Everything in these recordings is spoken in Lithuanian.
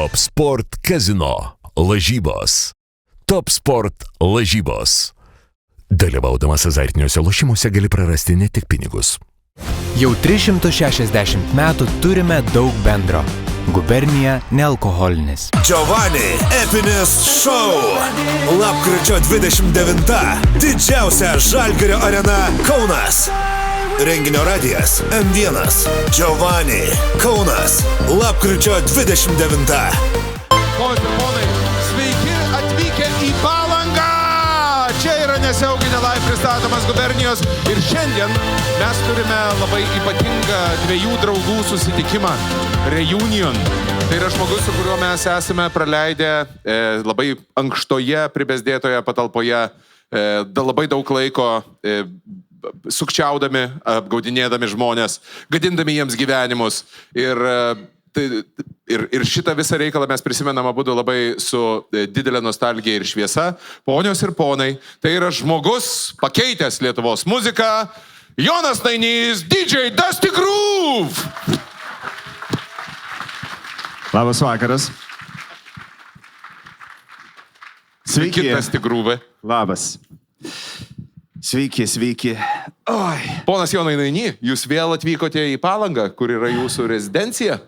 Top Sport Casino. Lažybos. Top Sport lažybos. Dalyvaudamas azartiniuose lošimuose gali prarasti ne tik pinigus. Jau 360 metų turime daug bendro. Gubernija nealkoholinis. Giovanni epinis šou. Lapkričio 29. Didžiausia Žalgirio arena Kaunas. Renginio radijas M1. Giovanni Kaunas. Lapkričio 29. Ponios ir ponai, sveiki atvykę į Palangą! Čia yra Nesauginė live pristatomas Gubernijos ir šiandien mes turime labai ypatingą dviejų draugų susitikimą. Reunion. Tai yra žmogus, su kuriuo mes esame praleidę labai ankštoje, pribezdėtoje patalpoje labai daug laiko sukčiaudami, apgaudinėdami žmonės, gadindami jiems gyvenimus. Ir šitą visą reikalą mes prisimenam abudu labai su didelė nostalgija ir šviesa. Ponios ir ponai, tai yra žmogus pakeitęs Lietuvos muziką, Jonas Nainys, DJ Dusty Groove! Labas vakaras. Sveiki. Dusty Groove. Labas. Sveiki, sveiki. Oi. Ponas Jonai Nainy, jūs vėl atvykote į Palangą, kur yra jūsų rezidencija?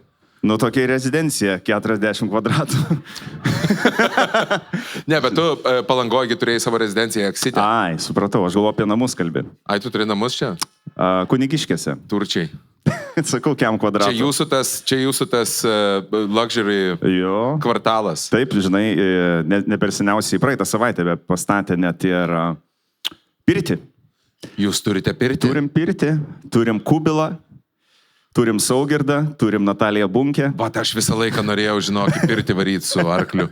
Nu, tokia rezidencija, 40 kvadratų. Ne, bet tu Palangoje turėjai savo rezidenciją Eksite. Ai, supratau, aš galvoju apie namus kalbį. Ai, tu turi namus čia? Kunigiškėse. Turčiai. Sakau, kiam kvadratų. Čia jūsų tas luxury kvartalas. Taip, žinai, ne per seniausiai praeitą savaitę pastatė net ir pirtį. Jūs turite pirtį? Turim pirtį, turim Kubilą, turim Saugirdą, turim Nataliją Bunkę. Vat aš visą laiką norėjau, žinokį, pirtį varyti su arkliu.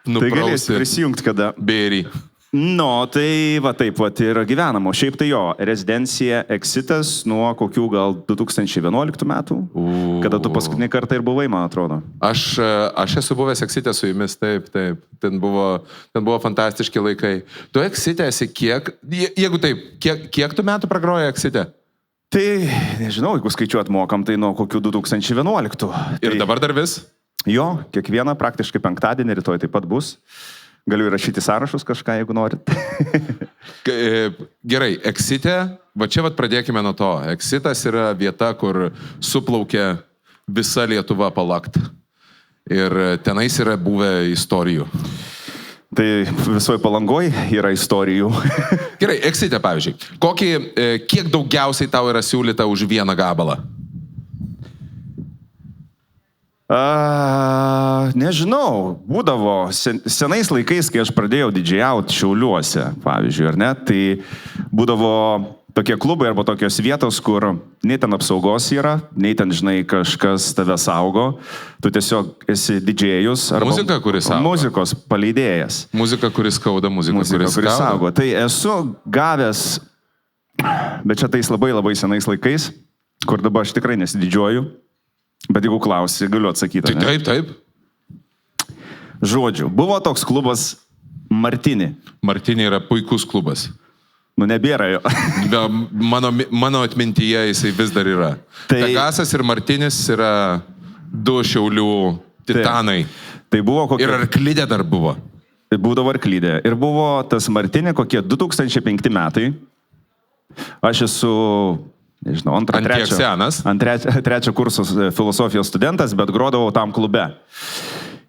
Tai galėsi prisijungti kada. Bėrį. Nu, tai va taip vat ir gyvenamo. Šiaip tai jo, rezidencija Exitas nuo kokių gal 2011 metų, kada tu paskutinį kartą ir buvai, man atrodo. Aš esu buvęs Exite su jumis, taip. Ten buvo fantastiški laikai. Tu Exite esi jeigu taip, kiek tu metų pragroji Exite? Tai, nežinau, jeigu skaičiuot mokam, tai nuo kokių 2011. Ir dabar dar vis? Jo, kiekvieną praktiškai penktadienį, rytoj taip pat bus. Galiu įrašyti sąrašus kažką, jeigu norit. Gerai, Exite, va čia pradėkime nuo to. Exitas yra vieta, kur suplaukia visa Lietuva palakt. Ir tenais yra buvę istorijų. Tai visoje Palangoje yra istorijų. Gerai, Exite, pavyzdžiui. Kiek daugiausiai tau yra siūlyta už vieną gabalą? Nežinau, būdavo senais laikais, kai aš pradėjau didžiauti Šiauliuose, pavyzdžiui, ar ne, tai būdavo tokie klubai arba tokios vietos, kur nei ten apsaugos yra, nei ten, žinai, kažkas tave saugo, tu tiesiog esi didžėjus arba muzika, kuris saugo. Muzikos paleidėjas. Muzika, kuris skauda, muzika kuris saugo. Tai esu gavęs, bet čia tais labai labai senais laikais, kur dabar aš tikrai nesididžiuoju. Bet jeigu klausi, galiu atsakyti. Taip. Žodžiu, buvo toks klubas Martini. Martini yra puikus klubas. Nu, nebėra jo. Mano atmintyje jisai vis dar yra. Pegasas ir Martinis yra du Šiaulių titanai. Tai buvo kokie... Ir Arklidė dar buvo. Būdavo Arklidė. Ir buvo tas Martini kokie 2005 metai. Aš esu... Nežinau, trečio kurso filosofijos studentas, bet grodavau tam klube.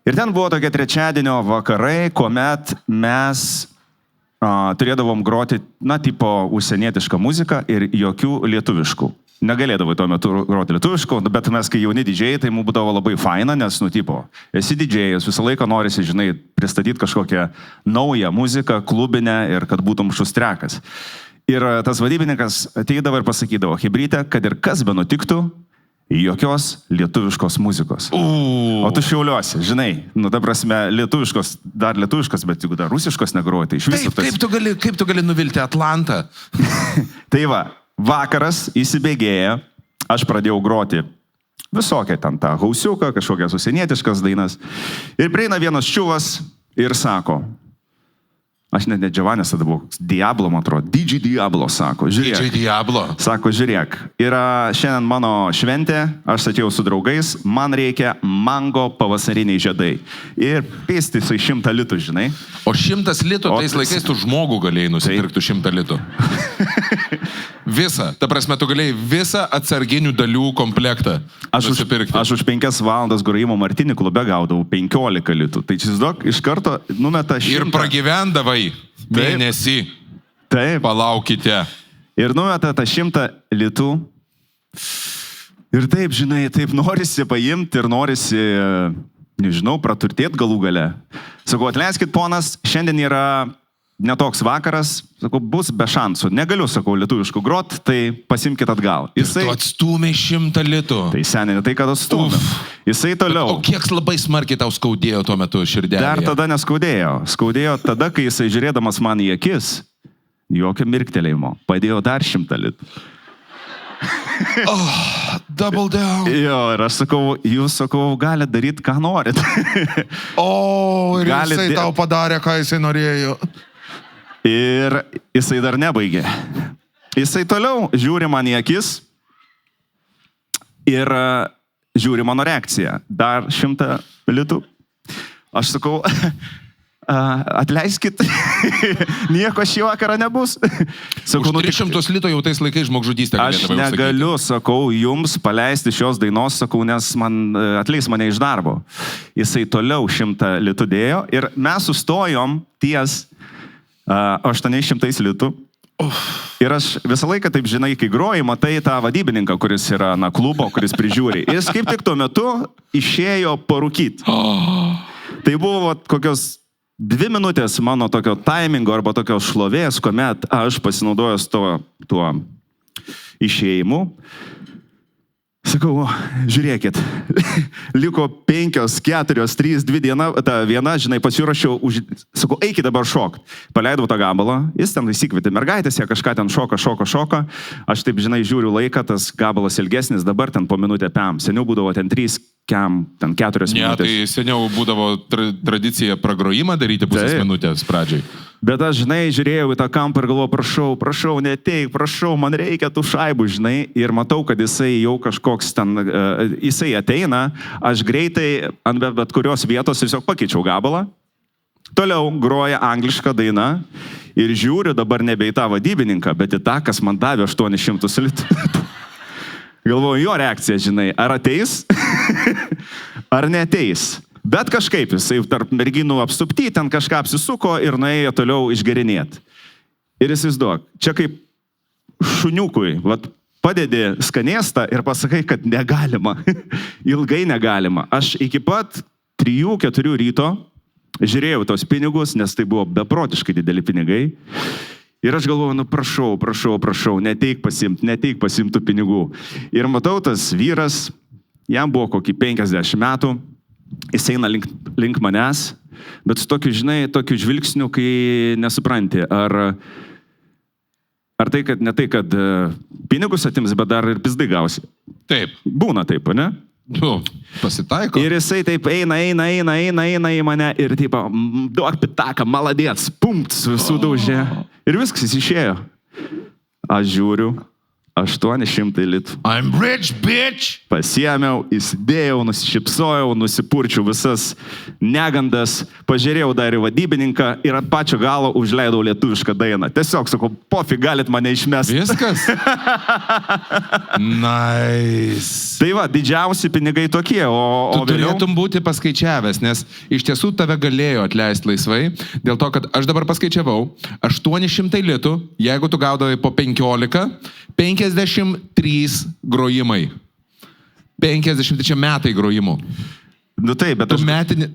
Ir ten buvo tokie trečiadienio vakarai, kuomet mes turėdavom groti, tipo užsienietišką muziką ir jokių lietuviškų. Negalėdavai tuo metu groti lietuviškų, bet mes, kai jauni didžėjai, tai mums būdavo labai faina, nes, esi didžėjas, visą laiką norisi, žinai, pristatyti kažkokią naują muziką, klubinę ir kad būtum šustrekas. Ir tas vadybininkas ateidavo ir pasakydavo, chebryte, kad ir kas be nutiktų, jokios lietuviškos muzikos. O tu Šiauliuosi, žinai, ta prasme, dar lietuviškos, bet jeigu dar rusiškos negroji, tai iš viso... Kaip tu gali nuvilti Atlantą? Tai va, vakaras įsibėgėja, aš pradėjau groti visokią ten tą hausiuką, kažkokias užsienietiškas dainas. Ir prieina vienas čiuvas ir sako, Aš net Giovannis tada buvau, Diablo, man atrodo, DJ Diablo, sako, žiūrėk. DJ Diablo. Sako, žiūrėk, yra šiandien mano šventė, aš atėjau su draugais, man reikia mango pavasariniai žiedai. Ir pėstis 100 litų, žinai. O 100 litų, tais laikais tu žmogų galėjai nusipirkti 100 litų. Visą, ta prasme, tu galėjai visą atsarginių dalių komplektą nusipirkti. Aš už 5 valandas grojimo Martinį klube gaudavau 15 litų. Tai įsivaizduok, iš karto numeta 100. Ir pragyvendavai mėnesį. Taip. Palaukite. Ir numeta tą 100 litų. Ir taip, žinai, taip norisi paimti ir norisi, nežinau, praturtėti galų gale. Sakau, atleiskit, ponas, šiandien yra netoks vakaras, sakau, bus be šansų. Negaliu, sakau, lietuviškų grot, tai pasimkit atgal. Jisai... Tu atstūmė 100 litų. Tai seniai, tai kad atstūmė. Jisai toliau. O kiek labai smarkiai tau skaudėjo tuo metu širdelėje? Dar tada neskaudėjo. Skaudėjo tada, kai jisai žiūrėdamas man į akis, jokio mirktelėjimo, padėjo dar 100 litų. Double down. Jo, ir aš sakau, jūs, sakau, galite daryti, ką norit. Ir jisai tau padarė, ką jisai norėjo. Ir jisai dar nebaigė. Jisai toliau žiūri man į akis ir žiūri mano reakciją. Dar 100 litų. Aš sakau, atleiskit, nieko šį vakarą nebus. Sakau, už 300 litų jau tais laikais žmogžudystę galėdavai užsakyti. Aš negaliu, sakau, jums paleisti šios dainos, sakau, nes atleis mane iš darbo. Jisai toliau 100 litų dėjo ir mes sustojom ties 800 litų. Ir aš visą laiką, taip žinai, kai groji, matai tą vadybininką, kuris yra klubo, kuris prižiūri. Jis kaip tik tuo metu išėjo parūkyti. Tai buvo kokios 2 minutės mano tokio timingo arba tokio šlovės, kuomet aš pasinaudojęs tuo išėjimu. Sakau, žiūrėkit, liko 5, 4, 3, 2 viena, žinai, pasirašiau, sakau, eikit dabar šok. Paleidau tą gabalą, jis ten įsikvietė mergaitės, jie kažką ten šoka. Aš taip, žinai, žiūriu laiką, tas gabalas ilgesnis, dabar ten po minutę pėm. Seniau būdavo ten 3, ten 4 minutės. Ne, tai seniau būdavo tradicija pragrojimą daryti pusės minutės pradžiai. Bet aš, žinai, žiūrėjau į tą kampą ir galvoju, prašau, neteik, prašau, man reikia tų šaibų, žinai, ir matau, kad jisai jau kažkoks ten, jisai ateina, aš greitai ant bet kurios vietos tiesiog pakeičiau gabalą, toliau groja anglišką dainą ir žiūriu dabar nebe į tą vadybininką, bet į tą, kas man davė 800 litų. Galvoju, jo reakcija, žinai, ar ateis, ar neateis. Bet kažkaip jisai tarp merginų apsupty, ten kažką apsisuko ir nuėjo toliau išgerinėti. Ir įsivaizduok, čia kaip šuniukui, padedi skanėstą ir pasakai, kad negalima, ilgai negalima. Aš iki pat 3-4 ryto žiūrėjau tos pinigus, nes tai buvo beprotiškai dideli pinigai. Ir aš galvoju, prašau, neteik pasimtų pinigų. Ir matau, tas vyras, jam buvo kokį 50 metų, jis eina link manęs, bet su tokiu, žinai, tokiu žvilgsniu, kai nesupranti, ar tai, kad ne tai, kad pinigus atims, bet dar ir pizdai gausi. Taip. Būna taip, ne? Pasitaiko. Ir jisai taip eina į mane ir taip, duok pitaką, maladėts, pumpt, sudaužė. Ir viskas, jis išėjo. Aš žiūriu, 800 litų. I'm rich, bitch! Pasiėmiau, įsidėjau, nusišypsojau, nusipurčiau visas negandas, pažiūrėjau dar į vadybininką ir ant pačio galo užleidau lietuvišką dainą. Tiesiog sakau, pofig, galit mane išmesti. Viskas? Nice. Tai va, didžiausi pinigai tokie, o tu turėtum būti paskaičiavęs, nes iš tiesų tave galėjo atleisti laisvai, dėl to, kad aš dabar paskaičiavau, 800 litų, jeigu tu gaudavai po 15, 53 grojimai. 53 metai grojimų. Nu taip, bet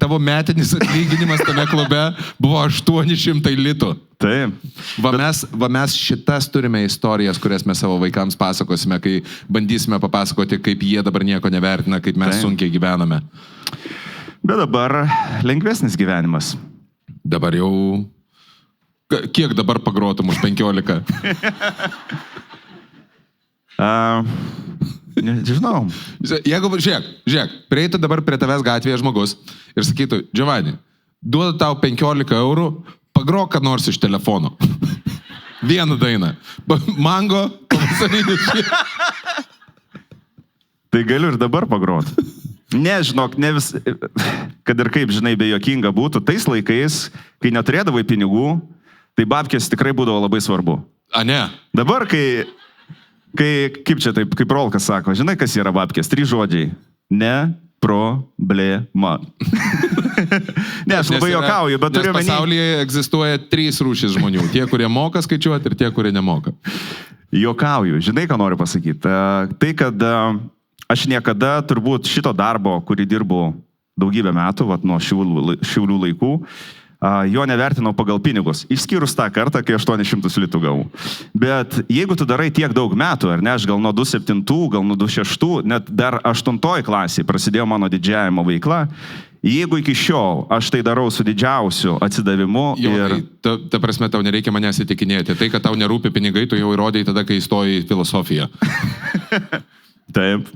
tavo metinis atlyginimas tame klube buvo 800 litų. Taip. Va mes šitas turime istorijas, kurias mes savo vaikams pasakosime, kai bandysime papasakoti, kaip jie dabar nieko nevertina, kaip mes sunkiai gyvename. Bet dabar lengvesnis gyvenimas. Dabar jau... Kiek dabar pagrotum už 15? Nežinau. Jeigu, žiūrėk, prieitų dabar prie tavęs gatvėje žmogus ir sakytų, Giovanni, duodu tau 15 eurų Pagrok, kad nors iš telefono. Vieną dainą. Mango, pavasarinis šyras. Tai galiu ir dabar pagroti. Ne, žinok, ne vis, kad ir kaip, žinai, be jokinga būtų, tais laikais, kai neturėdavai pinigų, tai babkės tikrai būdavo labai svarbu. A, ne? Dabar, kai kaip čia taip, kaip Rolkas sako, žinai, kas yra babkės? 3 žodžiai. Ne problema. Ne, aš labai juokauju, bet turiu menį. Pasaulyje egzistuoja 3 rūšys žmonių. Tie, kurie moka skaičiuoti ir tie, kurie nemoka. Juokauju. Žinai, ką noriu pasakyti? Tai, kad aš niekada turbūt šito darbo, kurį dirbu daugybę metų, vat, nuo Šiaulių laikų, jo nevertinau pagal pinigus. Išskyrus tą kartą, kai 800 litų gavau. Bet jeigu tu darai tiek daug metų, ar ne, aš gal nuo 2007, gal nuo 2006, net dar 8 klasėje prasidėjo mano didžiavimo veikla. Jeigu iki šiol aš tai darau su didžiausiu atsidavimu ir... Ta prasme, tau nereikia manęs įtikinėti. Tai, kad tau nerūpi pinigai, tu jau įrodėjai tada, kai įstojai į filosofiją. Taip.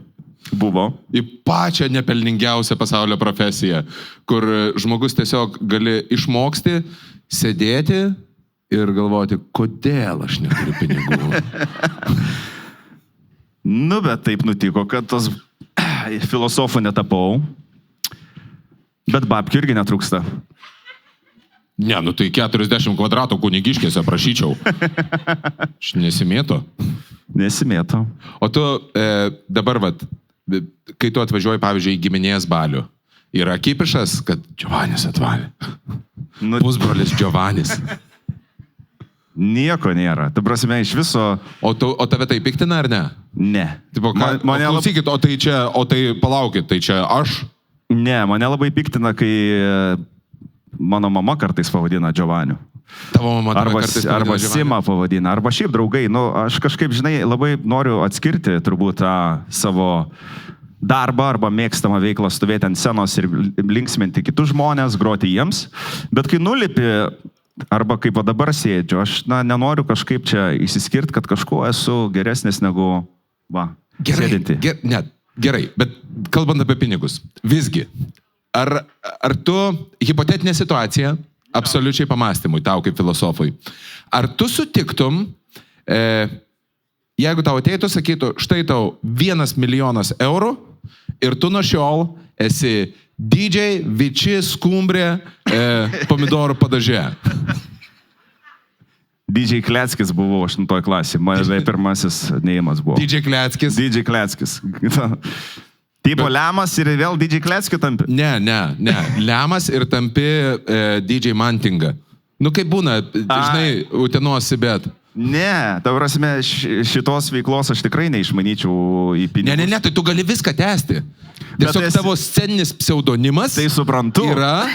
Buvo. Į pačią nepelningiausią pasaulio profesiją, kur žmogus tiesiog gali išmoksti, sėdėti ir galvoti, kodėl aš neturiu pinigų. Nu, bet taip nutiko, kad tos filosofų netapau, bet babkių irgi netrūksta. Ne, nu tai 40 kvadratų kunigiškėse prašyčiau. Aš nesimėto. Nesimėto. O tu dabar, vat, kai tu atvažiuoji, pavyzdžiui, į giminės balių, yra kipišas, kad Giovanis atvalė. Pusbrolis Giovanis. Nieko nėra. Tu prasme, iš viso... O tave tai piktina, ar ne? Ne. Tipo, klausykit, o tai palaukit, tai čia aš? Ne, mane labai piktina, kai mano mama kartais pavadina Giovaniu. Tavo mama kartais pavadina arba Sima pavadina, arba šiaip draugai. Nu, aš kažkaip, žinai, labai noriu atskirti turbūt tą savo darbą arba mėgstamą veiklą stovėti ant scenos ir linksminti kitus žmonės, groti jiems. Bet kai nulipi, arba kaip dabar sėdžiu, aš nenoriu kažkaip čia įsiskirti, kad kažkuo esu geresnis negu sėdinti. Gerai, bet kalbant apie pinigus, visgi, ar tu, hipotetinė situacija, absoliučiai pamastymui, tau kaip filosofui, ar tu sutiktum, jeigu tau ateitų, sakytų, štai tau 1 milijonas eurų ir tu nuo šiol esi DJ, Viči, Skumbrė, pomidorų padažė. DJ Kleckis buvo 8 klasė, mano pirmasis neįmas buvo. DJ Kleckis? DJ Kleckis. Tipo Lemas ir vėl DJ Kleckio tampi? Ne. Lemas ir tampi DJ Mantinga. Nu kaip būna, žinai, Utenos bet. Ne, tau prasme, šitos veiklos aš tikrai neišmanyčiau į pinigus. Ne, tai tu gali viską tęsti. Tiesiog tavo sceninis pseudonimas tai suprantu. Yra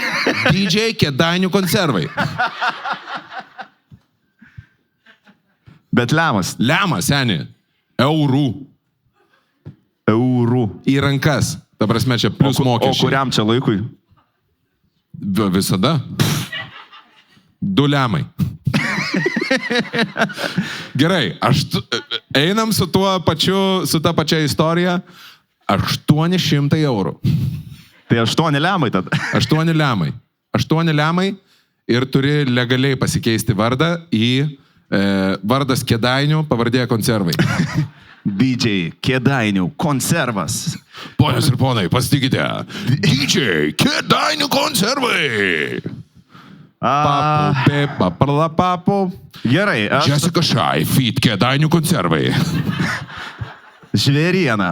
DJ Kėdainių konservai. Bet Lemas. Lemas, seni. Eurų. Į rankas. Ta prasme, čia plus mokesčiai. O kuriam čia laikui? Visada. 2 lemai. Gerai, einam su ta pačia istorija. 800 eurų. Tai 8 lemai tada. 8 lemai. 8 lemai ir turi legaliai pasikeisti vardą į vardas Kėdainių, pavardė konservai. DJ Kėdainių konservas. Ponios ir ponai, pasitikite. DJ Kėdainių konservai. Papu. Gerai. Jessica Shy, feat Kėdainių konservai. Žvėriena.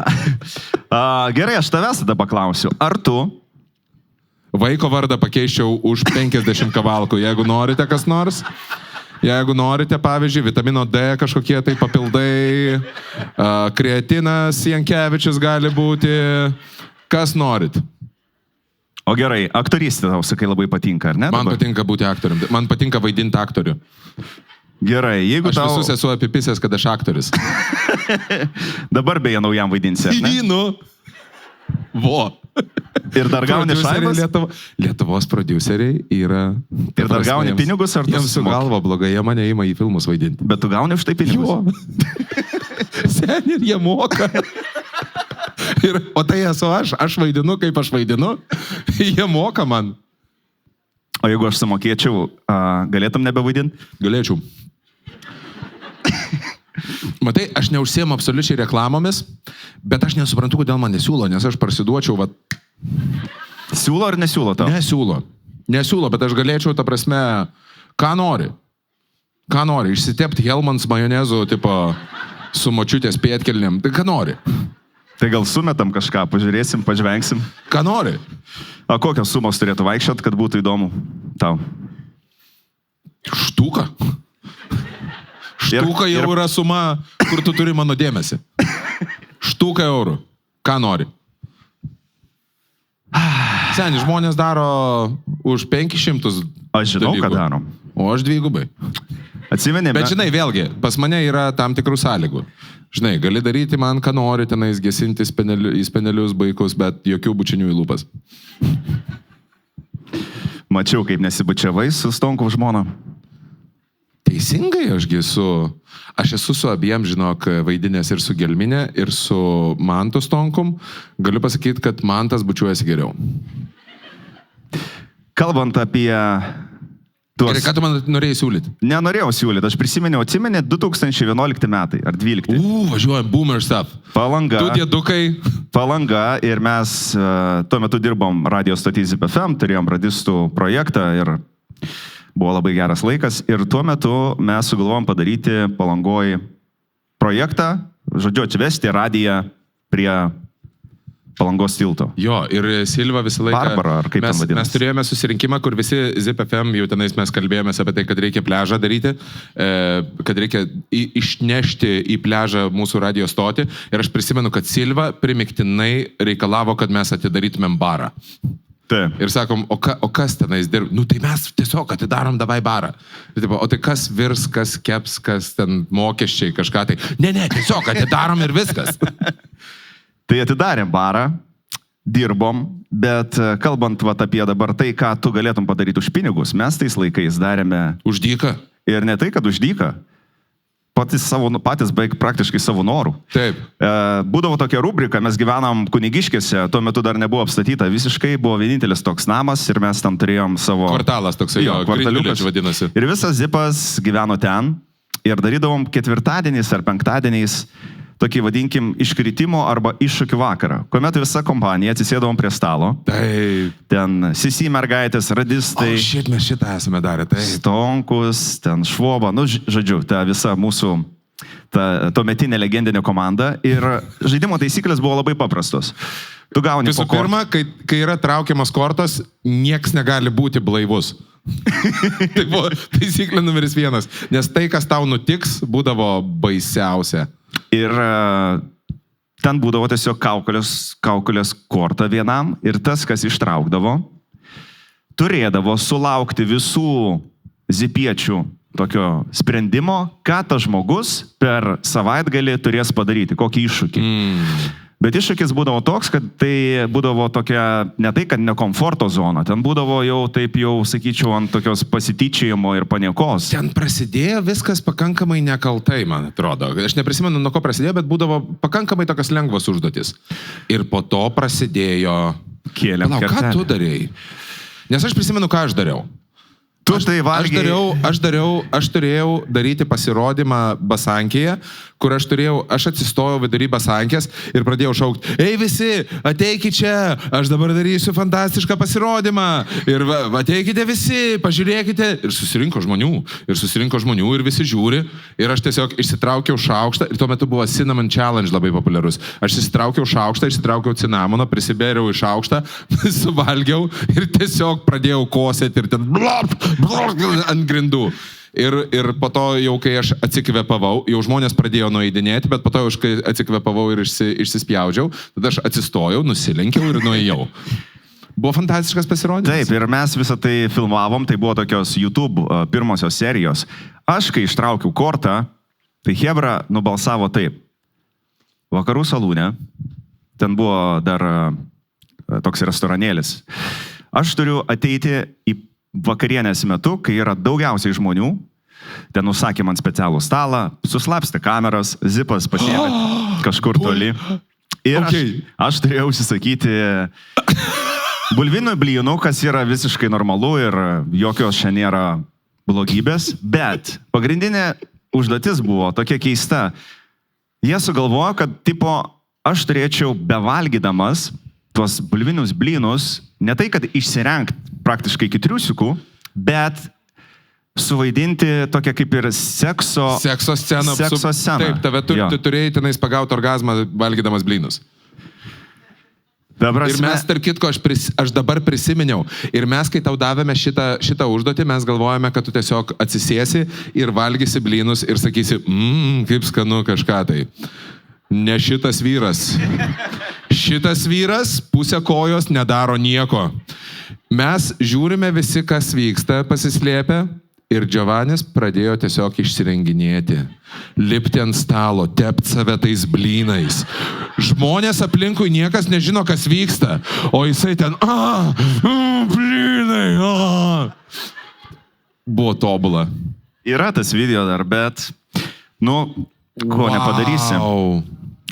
Gerai, aš tavęs tada paklausiu. Ar tu vaiko vardą pakeiščiau už 50 kavalkų, jeigu norite kas nors? Jeigu norite, pavyzdžiui, vitamino D kažkokie tai papildai, kreatinas Jankevičius gali būti, kas norit. O gerai, aktorystė tau, sakai, labai patinka, ar ne? Man patinka būti aktorium, man patinka vaidinti aktorių. Gerai, jeigu aš visus esu apipisęs, kad aš aktorius. Dabar beje naujam vaidinsi, ar ne? Vo. Ir dar gauni šaibas? Lietuvos prodiuseriai yra... Ir dar gauni pinigus, ar tu... Jiems su galva blogai, jie mane ima į filmus vaidinti. Bet tu gauni už tai pinigus? Jo. Sen ir jie moka. O tai esu aš vaidinu, kaip aš vaidinu. Jie moka man. O jeigu aš sumokėčiau, galėtum nebevaidinti? Galėčiau. Matai, aš neužsiemu absoliučiai reklamomis, bet aš nesuprantu, kodėl man nesiūlo, nes aš parsiduočiau, Siūlo ar nesiūlo tau? Nesiūlo, bet aš galėčiau, ta prasme, ką nori, išsitepti Hellmann's majonezu, tipo, su močiutės pėtkelnėm, tai ką nori. Tai gal sumetam kažką, pažiūrėsim, pažvengsim. Ką nori. O kokios sumos turėtų vaikščiot, kad būtų įdomu tau? Štuka jau yra suma, kur tu turi mano dėmesį. Štuka eurų. Ką nori? Seni, žmonės daro už 500 Aš žinau, dalykų. ką darom. O aš dvigubai. Atsimenė, Bet žinai, vėlgi, pas mane yra tam tikrų sąlygų. Žinai, gali daryti man, ką nori, tenais gesinti į spenelius baikus, bet jokių bučinių į lūpas. Mačiau, kaip nesibučiavai su Stonku žmona. Teisingai, aš esu su abiem, žinok, vaidinės ir su Gelminė, ir su Mantu Stonkum. Galiu pasakyti, kad Mantas bučiuojasi geriau. Kalbant apie... Ir ką tu man norėjai siūlyti? Nenorėjau siūlyti, aš atsimeni 2011 metai ar 2012. Važiuojam, boomer stuff. Palanga. Tu diedukai. Palanga ir mes tuo metu dirbom radio stotį ZIP FM, turėjom radistų projektą ir buvo labai geras laikas. Ir tuo metu mes sugalvom padaryti Palangoj projektą, žodžiu, atvesti radiją prie Palangos tilto. Jo, ir Silva visą laiką... Barbara, ar kaip ten vadinasi? Mes turėjome susirinkimą, kur visi ZIP FM, jau tenais mes kalbėjomės apie tai, kad reikia pliažą daryti, kad reikia išnešti į pliažą mūsų radio stotį. Ir aš prisimenu, kad Silva primiktinai reikalavo, kad mes atidarytumėm barą. Taip. Ir sakom, o kas tenais dirba? Tai mes tiesiog atidarom davai barą. O tai kas virs, kas keps, kas ten mokesčiai, kažką tai. Ne, tiesiog atidarom ir viskas. Tai atidarėm barą, dirbom, bet kalbant apie dabar tai, ką tu galėtum padaryti už pinigus, mes tais laikais darėme... Už dyką. Ir ne tai, kad už dyką. Patys beveik praktiškai savo norų. Taip. Būdavo tokia rubrika, mes gyvenam Kunigiškėse, tuo metu dar nebuvo apstatyta visiškai, buvo vienintelis toks namas ir mes tam turėjom savo... Kvartalas toksai, kvartaliukas vadinasi. Ir visas zipas gyveno ten ir darydavom ketvirtadieniais ar penktadieniais tokį, vadinkim, iškritimo arba iššūkių vakarą, kuomet visa kompanija atsisėdavom prie stalo. Taip. Ten Sisi mergaitės, radistai. Mes šitą esame darę, taip. Stonkus, ten Švoba, žodžiu, ta visa mūsų tuometinė legendinė komanda. Ir žaidimo taisyklės buvo labai paprastos. Tu gauni Visų pirma, kai yra traukiamas kortos, nieks negali būti blaivus. Tai buvo taisyklė numeris 1, nes tai, kas tau nutiks, būdavo baisiausia. Ir ten būdavo tiesiog kaukolės korta vienam ir tas, kas ištraukdavo, turėdavo sulaukti visų zipiečių tokio sprendimo, ką tas žmogus per savaitgalį turės padaryti, kokį iššūkį. Bet iššūkis būdavo toks, kad tai būdavo tokia, ne tai, kad ne komforto zona, ten būdavo jau, taip jau, sakyčiau, ant tokios pasityčiojimo ir paniekos. Ten prasidėjo viskas pakankamai nekaltai, man atrodo. Aš neprisimenu, nuo ko prasidėjo, bet būdavo pakankamai tokios lengvos užduotis. Ir po to prasidėjo... Kėlėm ką tu darėjai? Nes aš prisimenu, ką aš dariau. Aš turėjau daryti pasirodymą Basankėje, kur aš atsistojau vidury Basankės ir pradėjau šaukti, ei visi, ateikit čia, aš dabar darysiu fantastišką pasirodymą ir ateikite visi, pažiūrėkite. Ir susirinko žmonių ir visi žiūri ir aš tiesiog išsitraukiau šaukštą ir tuo metu buvo Cinnamon Challenge labai populiarus. Aš išsitraukiau šaukštą, išsitraukiau cinamono, prisibėriau į šaukštą, suvalgiau ir tiesiog pradėjau kosėti ir ten ant grindų. Ir po to jau, kai aš atsikvėpavau, jau žmonės pradėjo nueidinėti, bet po to jau, kai atsikvėpavau ir išsispjaudžiau, tada aš atsistojau, nusilenkiau ir nuėjau. Buvo fantastiškas pasirodymas. Taip, ir mes visą tai filmavom, tai buvo tokios YouTube pirmosios serijos. Aš, kai ištraukiau kortą, tai Hebra nubalsavo taip. Vakarų salūne, ten buvo dar toks restoranėlis. Aš turiu ateiti į vakarienės metu, kai yra daugiausiai žmonių, ten užsakė man specialų stalą, suslapstė kameras, zipas pasiėmė kažkur toli. Ir aš turėjau užsisakyti bulvinių blynų, kas yra visiškai normalu ir jokios čia nėra blogybės, bet pagrindinė užduotis buvo tokia keista. Jie sugalvojo, kad tipo, aš turėčiau bevalgydamas tuos bulvinius blynus, ne tai, kad išsirengt praktiškai iki triusikų, bet suvaidinti tokią kaip ir sekso sceną. Taip, tave turėjai tenais pagauti orgazmą valgydamas blynus. Ir mes, tarp kitko, aš dabar prisiminiau. Ir mes, kai tau davėme šitą užduotį, mes galvojame, kad tu tiesiog atsisėsi ir valgysi blynus ir sakysi, kaip skanu kažką tai. Ne šitas vyras. Šitas vyras pusę kojos nedaro nieko. Mes žiūrime visi, kas vyksta, pasislėpę. Ir Giovannis pradėjo tiesiog išsirenginėti, lipti ant stalo, tept save tais blynais. Žmonės aplinkui niekas nežino, kas vyksta, o jisai ten, blynai, Buvo tobula. Yra tas video dar, bet, ko nepadarysi.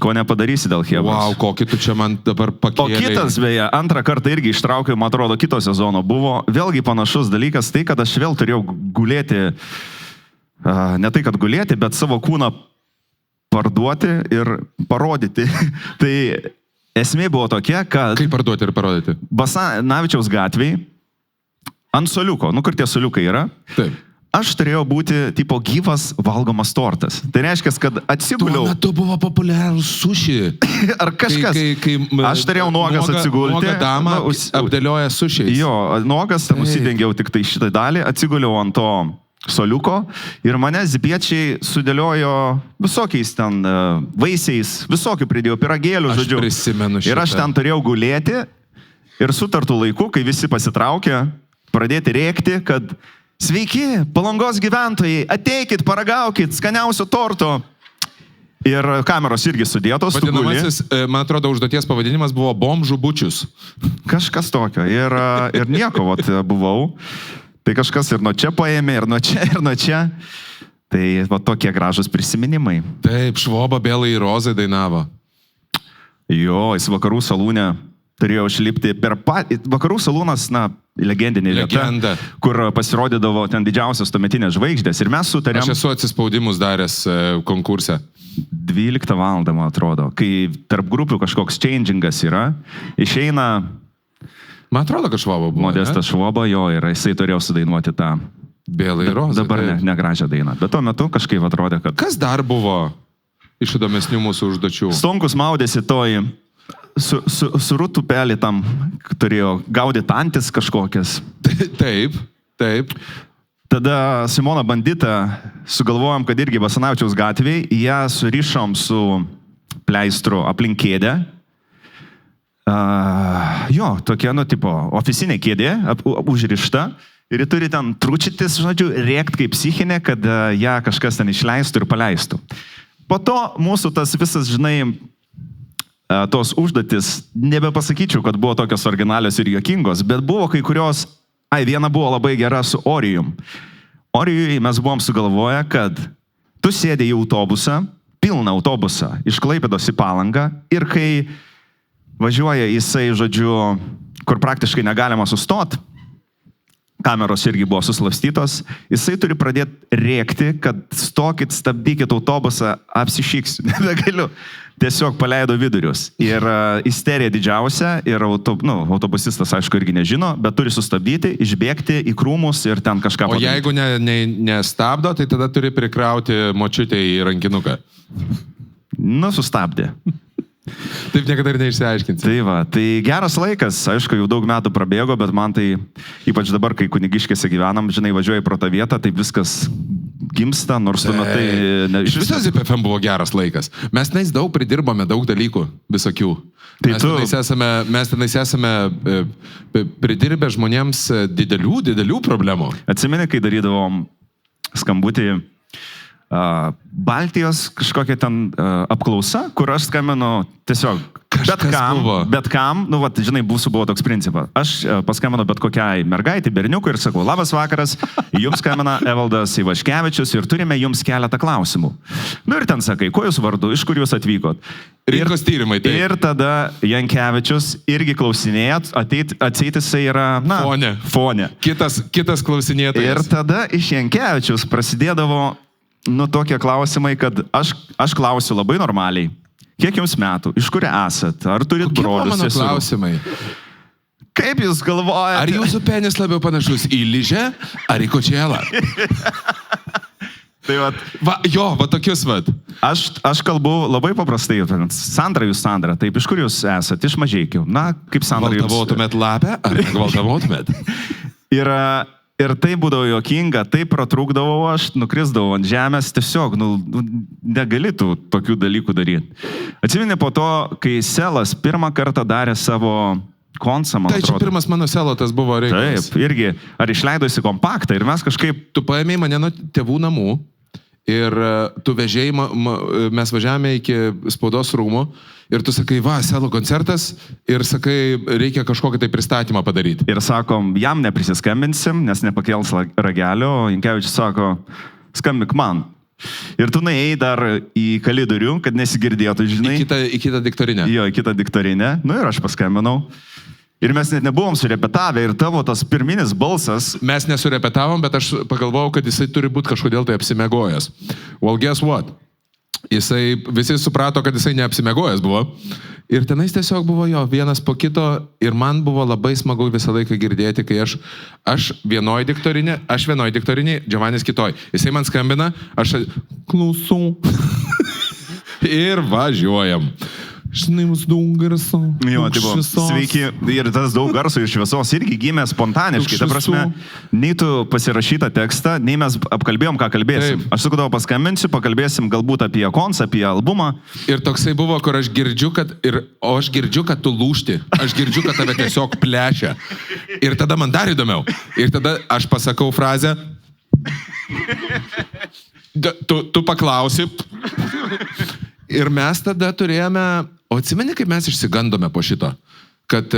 Ko nepadarysi dėl Hebros. Wow, kokį tu čia man dabar pakėlei. O kitas, beje, antrą kartą irgi ištraukiau, man atrodo, kito sezono buvo vėlgi panašus dalykas, tai, kad aš vėl turėjau gulėti, ne tai, kad gulėti, bet savo kūną parduoti ir parodyti. Tai esmė buvo tokia, kad... Kaip parduoti ir parodyti? Basanavičiaus gatvėj, ant soliuko, kur tie soliukai yra. Taip. Aš turėjau būti, tipo, gyvas valgomas tortas. Tai reiškia, kad atsiguliau... Tuo metu buvo populiarus suši. Ar kažkas. Aš turėjau nuogas atsigulti. Nuoga dama apdėlioja sušiais. Jo, nuogas, ten nusidengiau tik tai šitą dalį, atsiguliau ant to soliuko ir mane zipiečiai sudėliojo visokiais ten vaisiais, visokių pridėjau, piragėlių, žodžiu. Aš prisimenu šitą. Ir aš ten turėjau gulėti ir sutartų laiku, kai visi pasitraukė, pradėti rėkti, kad sveiki, Palangos gyventojai, ateikit, paragaukit, skaniausio torto. Ir kameros irgi sudėtos. Vadinamasis, man atrodo, užduoties pavadinimas buvo bomžų bučius. Kažkas tokio. Ir nieko, buvau. Tai kažkas ir nuo čia paėmė, ir nuo čia, ir nuo čia. Tai tokie gražus prisiminimai. Taip, Švoba Bėlai ir Rozai dainavo. Jo, jis Vakarų salūne turėjo išlipti per Vakarų salūnas, legendinė vieta, kur pasirodydavo ten didžiausios tuometinės žvaigždės. Ir mes sutarėm... Aš esu atsispaudimus daręs konkurse. 12 valandą, man atrodo, kai tarp grupių kažkoks changingas yra, išeina... Man atrodo, kad Švoba buvo. Modestas Švoba, jo, ir jisai turėjo sudainuoti tą... Bėlai ir Rozai. Dabar negražią dainą. Bet tuo metu kažkaip atrodė, kad... Kas dar buvo iš įdomesnių mūsų užduočių? Stonkus maudėsi toj... Su rutupelį tam turėjo gaudyti antis kažkokias. Taip. Tada Simona Bandita sugalvojom, kad irgi Basanavičiaus gatvėj, ją surišom su pleistru aplink kėdę. Tokia, oficinė kėdė, užrišta. Ir ji turi ten tručytis, žodžiu, rėkt kaip psichinė, kad ją kažkas ten išleistų ir paleistų. Po to mūsų tas visas, tos užduotis, nebepasakyčiau, kad buvo tokios originalios ir juokingos, bet buvo kai kurios, viena buvo labai gera su Orijum. Orijui mes buvom sugalvoję, kad tu sėdė į autobusą, pilną autobusą, iš Klaipėdos į Palangą, ir kai važiuoja jisai, žodžiu, kur praktiškai negalima sustot, kameros irgi buvo suslapstytos, jisai turi pradėti rėkti, kad stokit, stabdykit autobusą, apsišyksiu, nebegaliu. Tiesiog paleido vidurius. Ir isterija didžiausia, ir autobusistas, aišku, irgi nežino, bet turi sustabdyti, išbėgti į krūmus ir ten kažką padaryti. O jeigu nestabdo, tai tada turi prikrauti močiutę į rankinuką. Sustabdė. Taip niekada ir neišsiaiškinsi. Tai geras laikas, aišku, jau daug metų prabėgo, bet man tai, ypač dabar, kai Kunigiškėse gyvenam, važiuoji pro tą vietą, tai viskas gimsta, nors tu metai... Iš viso ZIP-FM buvo geras laikas. Mes tenais daug pridirbome, daug dalykų visokių. Mes tenais esame pridirbę žmonėms didelių problemų. Atsimeni, kai darydavom skambutį Baltijos kažkokia ten apklausa, kur aš skambinu tiesiog bet kam, buvo toks principas. Aš paskambinu bet kokiai mergaitį, berniukui ir sakau, labas vakaras, jums skambina Evaldas Ivaškevičius ir turime jums keletą klausimų. Ir ten sakai, kuo jūs vardu, iš kur jūs atvykot. Rinkos tyrimai. Tai. Ir tada Jankevičius irgi klausinėjot, atseit jisai yra, fone. Kitas klausinėtojas. Ir tada iš Jankevičius prasidėdavo, tokie klausimai, kad aš klausiu labai normaliai. Kiek jums metų? Iš kur esat? Ar turit brolius? Kokie mano klausimai? Kaip jūs galvojate? Ar jūsų penis labiau panašus į ližę ar į kočėlą? Tai va tokius vat. Aš kalbu labai paprastai. Sandra, jūs Sandra. Taip, iš kur jūs esat? Iš Mažeikių. Na, kaip Sandra jūs... Valtavotumėt lapę ar valtavotumėt? Ir tai būdavo juokinga, tai pratrūkdavau aš, nukrisdavau ant žemės, tiesiog, negali tų tokių dalykų daryti. Atsimeni po to, kai Selas pirmą kartą darė savo koncą, man atrodo. Tai čia pirmas mano Selo tas buvo reikalas. Taip, irgi, ar išleidosi kompaktą ir mes kažkaip... Tu paėmėjai mane nuo tėvų namų ir tu vežėjai, mes važiavome iki spaudos rūmų ir tu sakai, Selo koncertas ir sakai, reikia kažkokį tai pristatymą padaryti. Ir sakom, jam neprisiskambinsim, nes nepakels ragelio, o Jankevičius sako, skambik man. Ir tu nuėjai dar į kalidorių, kad nesigirdėtų, žinai. Į kitą diktorinę. Jo, į kitą diktorinę. Ir aš paskambinau. Ir mes net nebuvom surepetavę ir tavo tas pirminis balsas... Mes nesurepetavom, bet aš pagalvojau, kad jisai turi būti kažkodėl tai apsimegojęs. Well, guess what? Visi suprato, kad jisai neapsimegojęs buvo. Ir tenais tiesiog buvo jo vienas po kito ir man buvo labai smagu visą laiką girdėti, kai aš vienoj diktorinė, Giovannis kitoj. Jisai man skambina, aš klausau ir važiuojam. Žinai, mus daug garso. Jo, tai buvo sveiki. Ir tas daug garso ir šviesos irgi gimė spontaniškai. Ta prasme, nei tu pasirašytą tekstą, nei mes apkalbėjom, ką kalbėsim. Aš sakau, tavo paskambinsiu, pakalbėsim galbūt apie koncą, apie albumą. Ir toksai buvo, kur aš girdžiu, kad tu lūšti. Aš girdžiu, kad tave tiesiog plešia. Ir tada man dar įdomiau. Ir tada aš pasakau frazę. Tu paklausi. Ir mes tada turėjome, atsimeni, kaip mes išsigandome po šito, kad,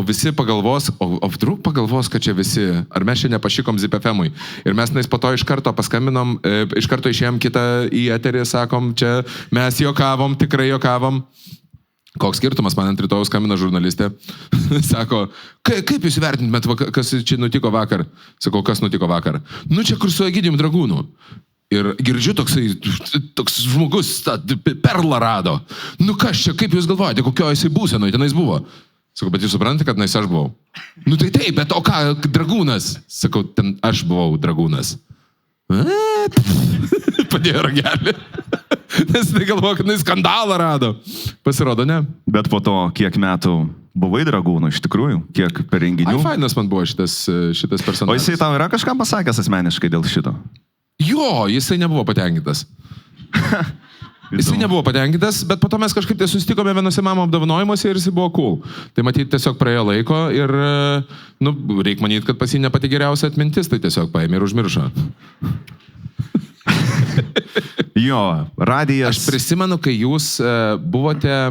visi pagalvos, vdruk pagalvos, kad čia visi, ar mes čia nepašikom Zip FM-ui. Ir mes po to iš karto paskambinom, iš karto išėjom kitą į eterį, sakom, čia mes juokavom, tikrai juokavom. Koks skirtumas, man ant rytojaus skambina žurnalistė. Sako, kaip jūs vertintumėt, kas čia nutiko vakar? Sakau, kas nutiko vakar? Čia kur su Egidijum Dragūnu. Ir girdžiu toks žmogus perlą rado. Kas čia, kaip jūs galvojate, kokio jisai būsenoj tenais buvo? Sakau, bet jūs suprantate, kad nais aš buvau. Tai taip, bet o ką, Dragūnas? Sakau, ten aš buvau Dragūnas. Padėjo ragelį. Nes tai galvoju, kad skandalą rado. Pasirodo, ne. Bet po to, kiek metų buvai Dragūnu, iš tikrųjų, kiek per renginių. Fainas man buvo šitas personažas. O jisai tau yra kažką pasakęs asmeniškai dėl šito? Jo, jisai nebuvo patenkintas. Jisai nebuvo patenkintas, bet po to mes kažkaip tai susitikome vienose mamo apdovanojimuose ir jisai buvo cool. Tai matyt, tiesiog praėjo laiko ir, reik manyti, kad pas jį ne pati geriausia atmintis, tai tiesiog paėmė ir užmiršo. Jo, radijas. Aš prisimenu, kai jūs buvote...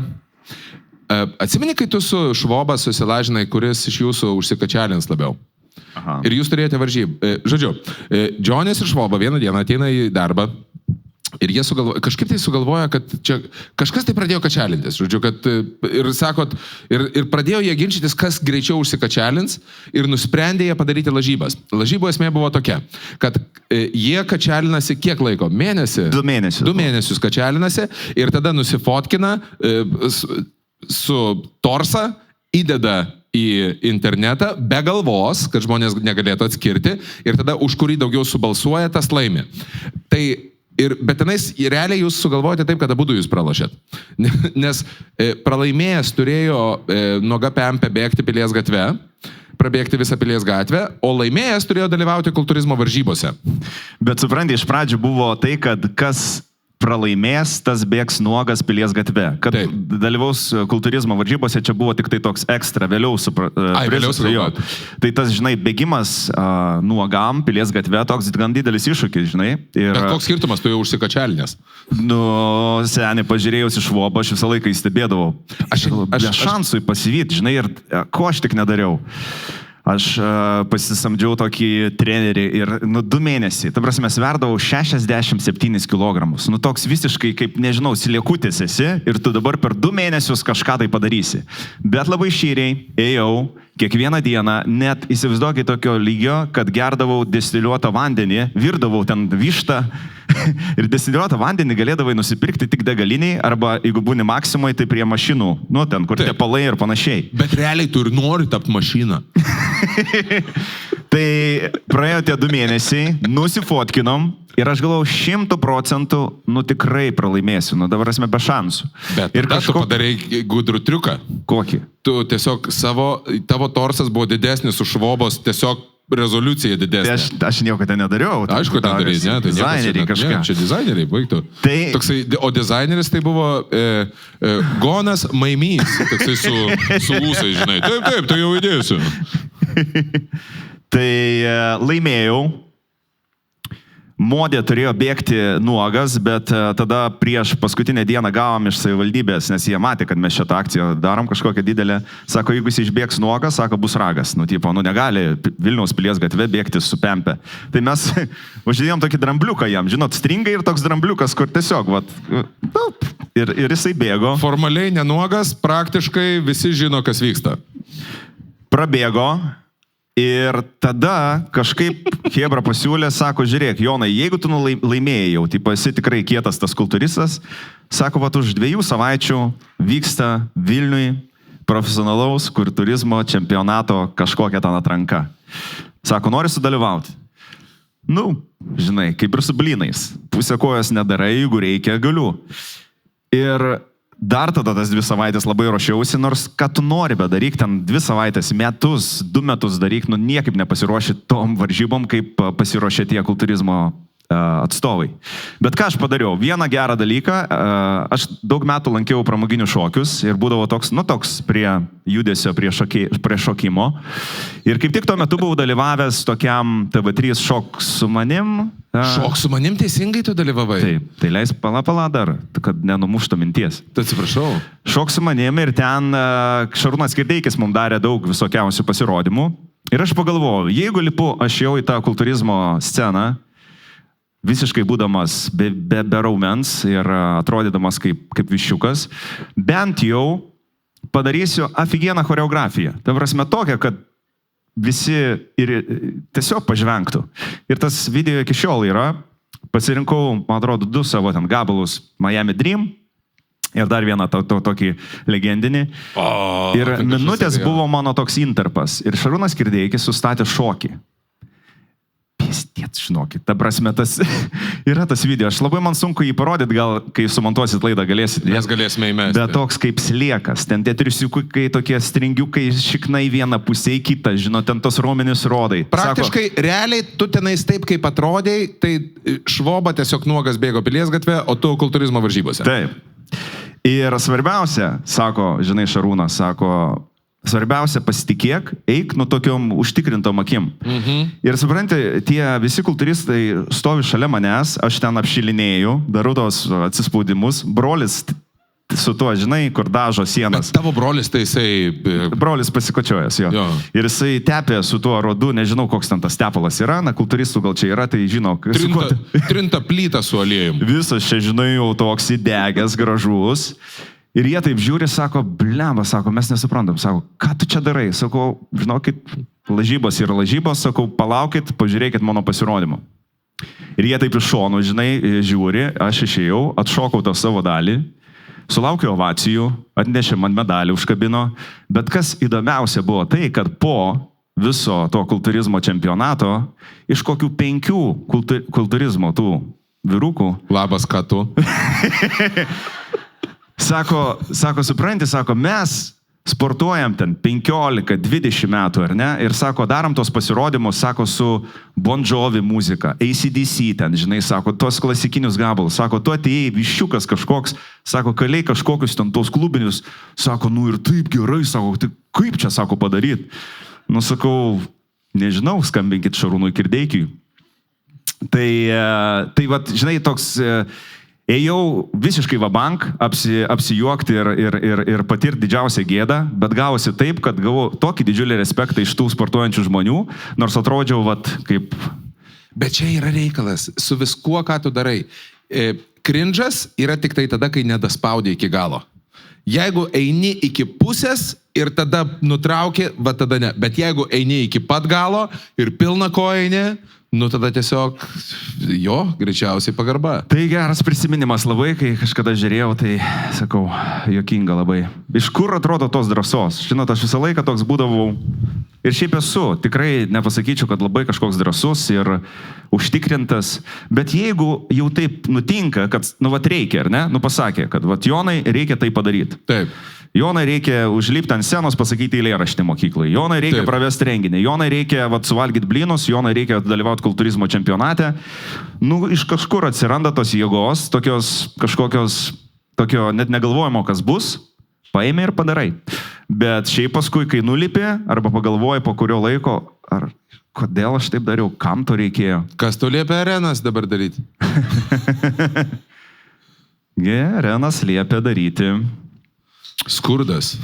Atsimeni, kai tu su Švoba susilažinai, kuris iš jūsų užsikačialins labiau? Aha. Ir jūs turėjote varžybą. Žodžiu, Džonis ir Švoba vieną dieną ateina į darbą ir jie kažkaip tai sugalvoja, kad čia kažkas tai pradėjo kačialintis. Žodžiu, kad ir sakot, ir pradėjo jie ginčytis, kas greičiau užsikačialins ir nusprendė jie padaryti lažybas. Lažybų esmė buvo tokia, kad jie kačialinasi kiek laiko? Mėnesį? 2 mėnesius. 2 mėnesius kačialinasi ir tada nusifotkina su torsą, įdeda į internetą be galvos, kad žmonės negalėtų atskirti ir tada už kurį daugiau subalsuoja, tas laimi. Bet tenais realiai jūs sugalvojate taip, kad abudu jūs pralošėt. Nes pralaimėjęs turėjo nuoga pempė bėgti Pilies gatve, prabėgti visą Pilies gatvę, o laimėjęs turėjo dalyvauti kultūrizmo varžybose. Bet supranti, iš pradžių buvo tai, kad kas pralaimės, tas bėgs nuogas Pilies gatve. Kad dalyvaus kultūrizmo varžybose, čia buvo tik tai toks ekstra, vėliau sugalvoti. Tai tas, žinai, bėgimas nuogam Pilies gatve, toks gan didelis iššūkis, žinai. Bet koks skirtumas, tu jau užsikačialinės? Seniai, pažiūrėjus iš Švobo, aš visą laiką įstebėdavau. Aš šansui pasivyti, žinai, ir ko aš tik nedariau. Aš pasisamdžiau tokį trenerį ir 2 mėnesiai, ta prasme, sverdavau 67 kg. Toks visiškai, kaip, nežinau, siliekutis esi ir tu dabar per 2 mėnesius kažką tai padarysi. Bet labai šyriai ėjau kiekvieną dieną, net įsivaizduokit tokio lygio, kad gerdavau destiliuotą vandenį, virdavau ten vištą ir destiliuotą vandenį galėdavai nusipirkti tik degaliniai arba, jeigu būni Maksimoj, tai prie mašinų, ten, kur tepalai ir panašiai. Bet realiai tu ir nori tapti mašiną. Tai praėjo tie 2 mėnesiai, nusifotkinom ir aš galvojau 100%, tikrai pralaimėsiu, dabar esame be šansų. Bet ir tu padarai gudrų triuką. Kokį? Tu tiesiog tavo torsas buvo didesnis už Švobos, tiesiog rezoliucija didesnė. Tai aš nieko ten nedariau. Aišku, ten darys, ne? Tai dizaineriai kažką. Ne, čia dizaineriai, baigtų. Tai... O dizaineris tai buvo Gonas Maimys, toksai su ūsai, žinai. Taip, tai jau įdėsiu. Tai laimėjau. Modė turėjo bėgti nuogas, bet tada prieš paskutinę dieną gavom iš savivaldybės, nes jie matė, kad mes šitą akciją darom kažkokią didelę. Sako, jeigu jis išbėgs nuogas, sako, bus ragas. Negali Vilniaus Pilies gatve bėgti su pempe. Tai mes uždėjom tokį drambliuką jam, žinot, stringai ir toks drambliukas, kur tiesiog, ir jisai bėgo. Formaliai nenuogas, praktiškai visi žino, kas vyksta. Prabėgo. Ir tada kažkaip Hebra pasiūlė, sako, žiūrėk, Jonai, jeigu tu laimėjai jau, tai esi tikrai kietas tas kultūristas, sako, už 2 savaičių vyksta Vilniui profesionalaus kultūrizmo čempionato kažkokia ten atranka. Sako, nori sudalyvauti? Žinai, kaip ir su blynais. Pusę kojos nedarai, jeigu reikia, galiu. Ir dar tada tas 2 savaitės labai ruošiausi, nors ką tu nori bedaryk, ten 2 savaitės, 2 metus daryk, niekaip nepasiruoši tom varžybom, kaip pasiruošė tie kultūrizmo atstovai. Bet ką aš padariau? Vieną gerą dalyką, aš daug metų lankiau pramoginių šokius ir būdavo toks prie judesio, prie šokimo. Ir kaip tik tuo metu buvau dalyvavęs tokiam TV3 Šok su manim. Šok su manim teisingai tu dalyvavai? Taip, tai leis pala dar, kad nenumuštų minties. Tai atsiprašau. Šok su manim ir ten Šarūnas Kirdeikis mums darė daug visokiausių pasirodymų. Ir aš pagalvojau, jeigu lipu aš jau į tą kultūrizmo sceną, visiškai būdamas be raumens ir atrodydamas kaip viščiukas, bent jau padarysiu aфиgeną choreografiją. Ta prasme tokia, kad visi ir tiesiog pažvengtų. Ir tas video iki šiol yra. Pasirinkau, man atrodo, 2 savo ten gabalus Miami Dream ir dar vieną tokį legendinį. Ir minutės buvo mano toks interpas. Ir Šarūnas Kirdeikis sustatė šokį. Piestiet, žinokit, ta prasme, yra tas video, aš labai man sunku jį parodyti, gal kai sumontuosit laidą galėsit. Mes galėsime įmesti. Bet toks kaip sliekas, ten tie triusiukai, tokie stringiukai, šiknai vieną pusę į kitą, žinot, ten tos raumenis rodai. Praktiškai, realiai, tu tenais taip, kaip atrodėjai, tai Švoba tiesiog nuogas bėgo Pilies gatve, o tu kultūrizmo varžybose. Taip. Ir svarbiausia, sako, žinai, Šarūnas, sako, svarbiausia pasitikėk, eik tokiom užtikrintom akim. Ir supranti, tie visi kultūristai stovi šalia manęs, aš ten apšilinėjau, darau tos atsispaudimus, brolis su tuo, žinai, kur dažo sienas. Bet tavo brolis, tai jisai... Brolis pasikočiojęs, jo. Ir jisai tepė su tuo rodu, nežinau, koks ten tas tepalas yra, kultūristų gal čia yra, tai žinau. Trinta plyta su aliejum. Visas čia, žinai, jau toks įdegęs, gražus. Ir jie taip žiūri, sako, blemba, sako, mes nesuprantam, sako, ką tu čia darai? Sako, žinokit, lažybos yra lažybos, sako, palaukit, pažiūrėkit mano pasirodymą. Ir jie taip iš šonų, žinai, žiūri, aš išėjau, atšokau tą savo dalį, sulaukiau ovacijų, atnešė man medalį, užkabino, bet kas įdomiausia buvo tai, kad po viso to kultūrizmo čempionato, iš kokių 5 kultūrizmo tų vyrukų. Labas, ką tu? Sako, supranti, sako, mes sportuojam ten 15-20 metų, ar ne? Ir sako, darom tos pasirodymus, sako, su Bon Jovi muzika, AC/DC ten, žinai, sako, tos klasikinius gabalus, sako, tu atėjai viščiukas kažkoks, sako, kaliai kažkokius ten tos klubinius, sako, ir taip gerai, sako, tai kaip čia, sako, padaryti? Sakau, nežinau, skambinkit Šarūnui Kirdeikiui. Tai vat, žinai, toks... ėjau visiškai vabank, apsijuokti ir patirti didžiausią gėdą, bet gavosi taip, kad gavau tokį didžiulį respektą iš tų sportuojančių žmonių, nors atrodžiau, kaip... Bet čia yra reikalas, su viskuo, ką tu darai. Cringe'as yra tik tai tada, kai nedaspaudė iki galo. Jeigu eini iki pusės ir tada nutrauki, va tada ne. Bet jeigu eini iki pat galo ir pilna ko eini, nu tada tiesiog jo, greičiausiai pagarba. Tai geras prisiminimas labai, kai kažkada žiūrėjau, tai sakau, juokinga labai. Iš kur atrodo tos drąsos? Žinot, aš visą laiką toks būdavau ir šiaip esu, tikrai nepasakyčiau, kad labai kažkoks drąsus ir užtikrintas, bet jeigu jau taip nutinka, kad, reikia, ar ne? Pasakė, kad, Jonai, reikia tai padaryti. Taip. Jonai reikia užlipti ant scenos, pasakyti eilėraštį mokyklai. Jonai reikia pravesti renginį. Jonai reikia suvalgyti blynus, Jonai reikia dalyvauti kultūrizmo čempionate. Iš kažkur atsiranda tos jėgos, tokio net negalvojimo, kas bus, paėmė ir padarai. Bet šiaip paskui, kai nulipi, arba pagalvoji po kurio laiko, kodėl aš taip dariau, kam to reikėjo. Kas tu liepia Arenas dabar daryti? Arenas liepia daryti... Skurdas.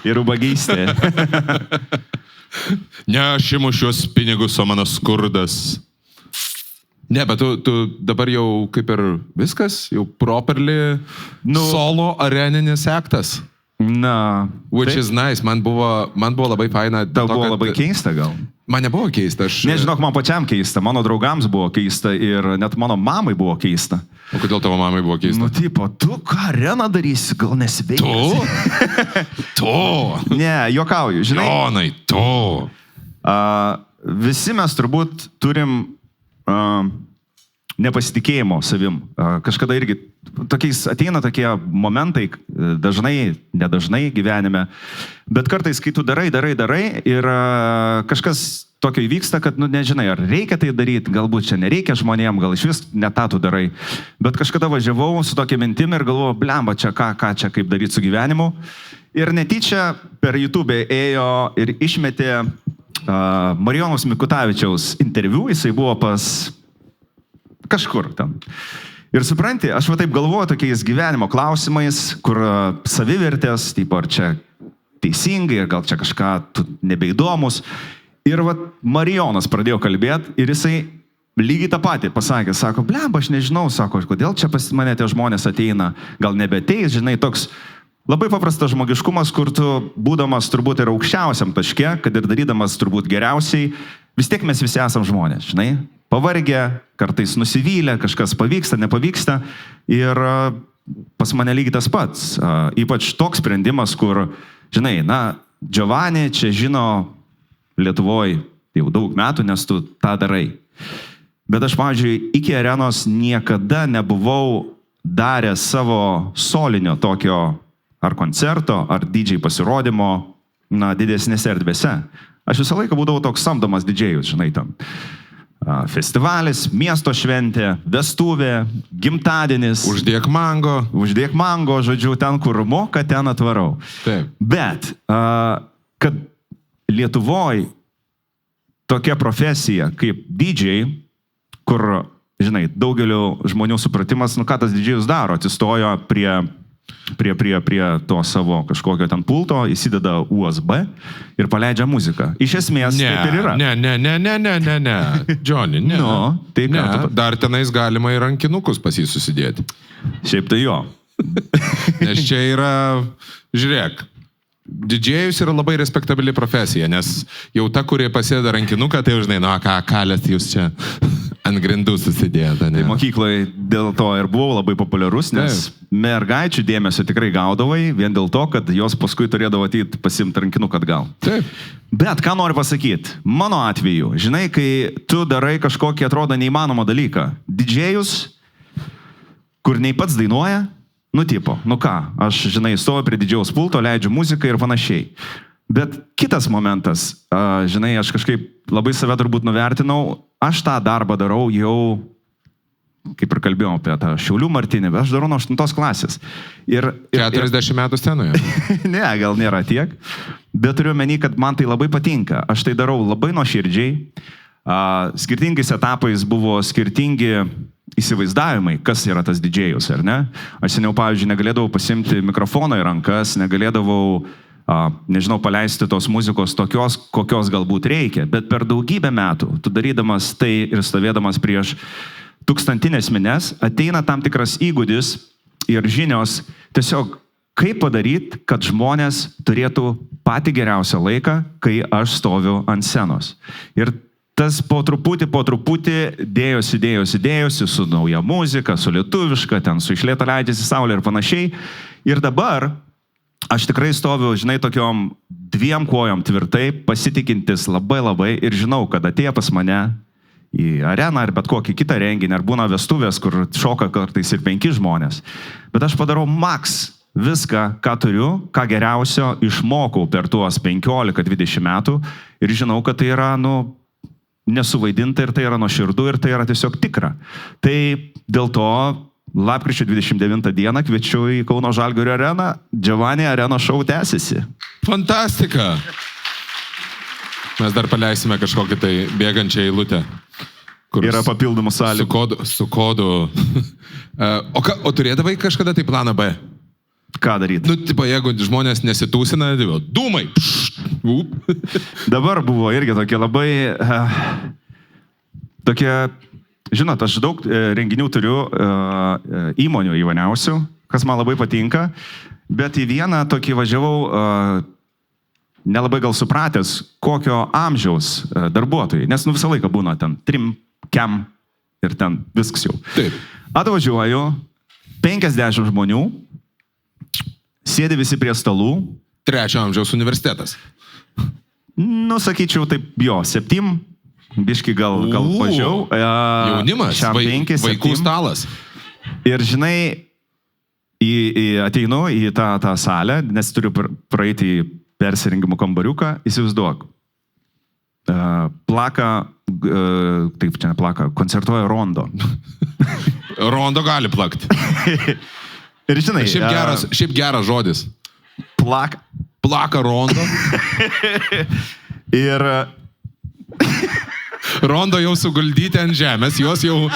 Ir ubagystė. Ne, aš imu šios pinigus, o mano skurdas. Ne, bet tu dabar jau kaip ir viskas, jau properly solo areninis aktas. Na. Which is nice. Man buvo labai faina. Tau buvo labai keista gal? Man nebuvo keista. Nežinok, man pačiam keista. Mano draugams buvo keista ir net mano mamai buvo keista. O kodėl tavo mamai buvo keista? Tu ką areną darysi, gal nesveikas? Tu? Ne, juokauju, žinai. Jonai, tu. Visi mes turbūt turim nepasitikėjimo savim. Kažkada irgi ateina tokie momentai, dažnai, nedažnai gyvenime, bet kartais, kai tu darai ir kažkas tokio įvyksta, kad, nežinai, ar reikia tai daryti, galbūt čia nereikia žmonėm, gal iš vis ne tą tu darai. Bet kažkada važiavau su tokia mintim ir galvojau, blemba, čia ką čia kaip daryti su gyvenimu. Ir netyčia per YouTube ėjo ir išmetė Marijonos Mikutavičiaus interviu, jisai buvo pas kažkur ten. Ir supranti, aš taip galvoju tokiais gyvenimo klausimais, kur savivertės, ar čia teisingai, ir gal čia kažką nebeįdomus. Ir Marijonas pradėjo kalbėti ir jisai lygiai tą patį pasakė, sako, blemba, aš nežinau, sako, kodėl čia pas mane tie žmonės ateina, gal nebeteis, žinai, toks labai paprastas žmogiškumas, kur tu, būdamas turbūt ir aukščiausiam taške, kad ir darydamas turbūt geriausiai, vis tiek mes visi esam žmonės, žinai, pavargę, kartais nusivylę, kažkas pavyksta, nepavyksta ir pas mane lygiai tas pats, ypač toks sprendimas, kur, žinai, Giovanni čia žino Lietuvoje jau daug metų, nes tu tą darai. Bet aš, pavyzdžiui, iki arenos niekada nebuvau daręs savo solinio tokio ar koncerto, ar DJ pasirodymo, didesnėse erdvėse. Aš visą laiką būdavau toks samdomas DJ'us, žinai, tam. Festivalis, miesto šventė, vestuvė, gimtadienis. Uždėk mango, žodžiu, ten, kur moka, ten atvarau. Taip. Bet, kad Lietuvoje tokia profesija kaip DJ, kur, žinai, daugelio žmonių supratimas, ką tas DJ'us daro, atsistojo prie to savo kažkokio ten pulto, įsideda USB ir paleidžia muziką. Iš esmės taip ir yra. Ne, Johnny, ne. Tai ne. Dar tenais galima ir rankinukus pas jį susidėti. Šiaip tai jo. Nes čia yra, žiūrėk, didžėjus yra labai respektabili profesija, nes jau ta, kurie pasėda rankinuką, tai žinai, ką kalėt jūs čia ant grindų susidėjote. Tai mokykloje dėl to ir buvau labai populiarus, nes mergaičių dėmesio tikrai gaudavai, vien dėl to, kad jos paskui turėdavo ateit pasimti rankinuką atgal. Taip. Bet ką noriu pasakyti, mano atveju, žinai, kai tu darai kažkokį atrodo neįmanomą dalyką, didžėjus, kur nei pats dainuoja, aš, žinai, stoju prie didžiaus pulto, leidžiu muziką ir panašiai. Bet kitas momentas, žinai, aš kažkaip labai save turbūt nuvertinau, aš tą darbą darau jau, kaip ir kalbėjom apie tą Šiaulių Martinį, aš darau nuo 8 klasės. 40 metų scenoje? Ne, gal nėra tiek, bet turiu omeny, kad man tai labai patinka. Aš tai darau labai nuoširdžiai, skirtingais etapais buvo skirtingi įsivaizdavimai, kas yra tas didžėjus, ar ne? Aš seniau, pavyzdžiui, negalėdavau pasimti mikrofoną į rankas, negalėdavau, nežinau, paleisti tos muzikos tokios, kokios galbūt reikia, bet per daugybę metų, tu darydamas tai ir stovėdamas prieš tūkstantinės minias, ateina tam tikras įgūdis ir žinios, tiesiog kaip padaryti, kad žmonės turėtų patį geriausią laiką, kai aš stoviu ant scenos. Ir tas po truputį dėjosi su nauja muzika, su lietuviška, ten su Iš lėto leidžiasi saulė ir panašiai. Ir dabar aš tikrai stoviu, žinai, tokiom 2 kojom tvirtai, pasitikintis labai ir žinau, kad atėjo pas mane į areną ar bet kokį kitą renginį, ar būna vestuvės, kur šoka kartais ir 5 žmonės. Bet aš padarau viską, ką turiu, ką geriausio išmokau per tuos 15-20 metų ir žinau, kad tai yra, nesuvaidinta ir tai yra nuoširdu ir tai yra tiesiog tikra. Tai dėl to lapkričio 29 dieną kviečiu į Kauno Žalgirio areną. Giovanni Arena šou tęsiasi. Fantastika! Mes dar paleisime kažkokį tai bėgančią eilutę. Yra papildomų sąlygų. Su kodu. O turėdavai kažkada tai planą B? Ką daryti? Jeigu žmonės nesitūsina, dūmai. Dabar buvo irgi tokie labai... Žinot, aš daug renginių turiu įmonių įvairiausių, kas man labai patinka, bet į vieną tokį važiavau nelabai gal supratęs, kokio amžiaus darbuotojai, nes visą laiką būna ten 3, 4 ir ten viskas jau. Taip. Atvažiuoju, 50 žmonių, sėdi visi prie stalų. 3 amžiaus universitetas. Sakyčiau taip, 7, biški gal mažiau. Jaunimas, vaikų stalas. Ir žinai, ateinu į tą salę, nes turiu praeiti į persirengimo kambariuką, įsivaizduok. Taip čia neplaka, koncertuoja Rondo. Rondo gali plakti. Ir žinai, šiaip geras žodis. Plaka Rondo. Ir Rondo jau suguldyti ant žemės, jos jau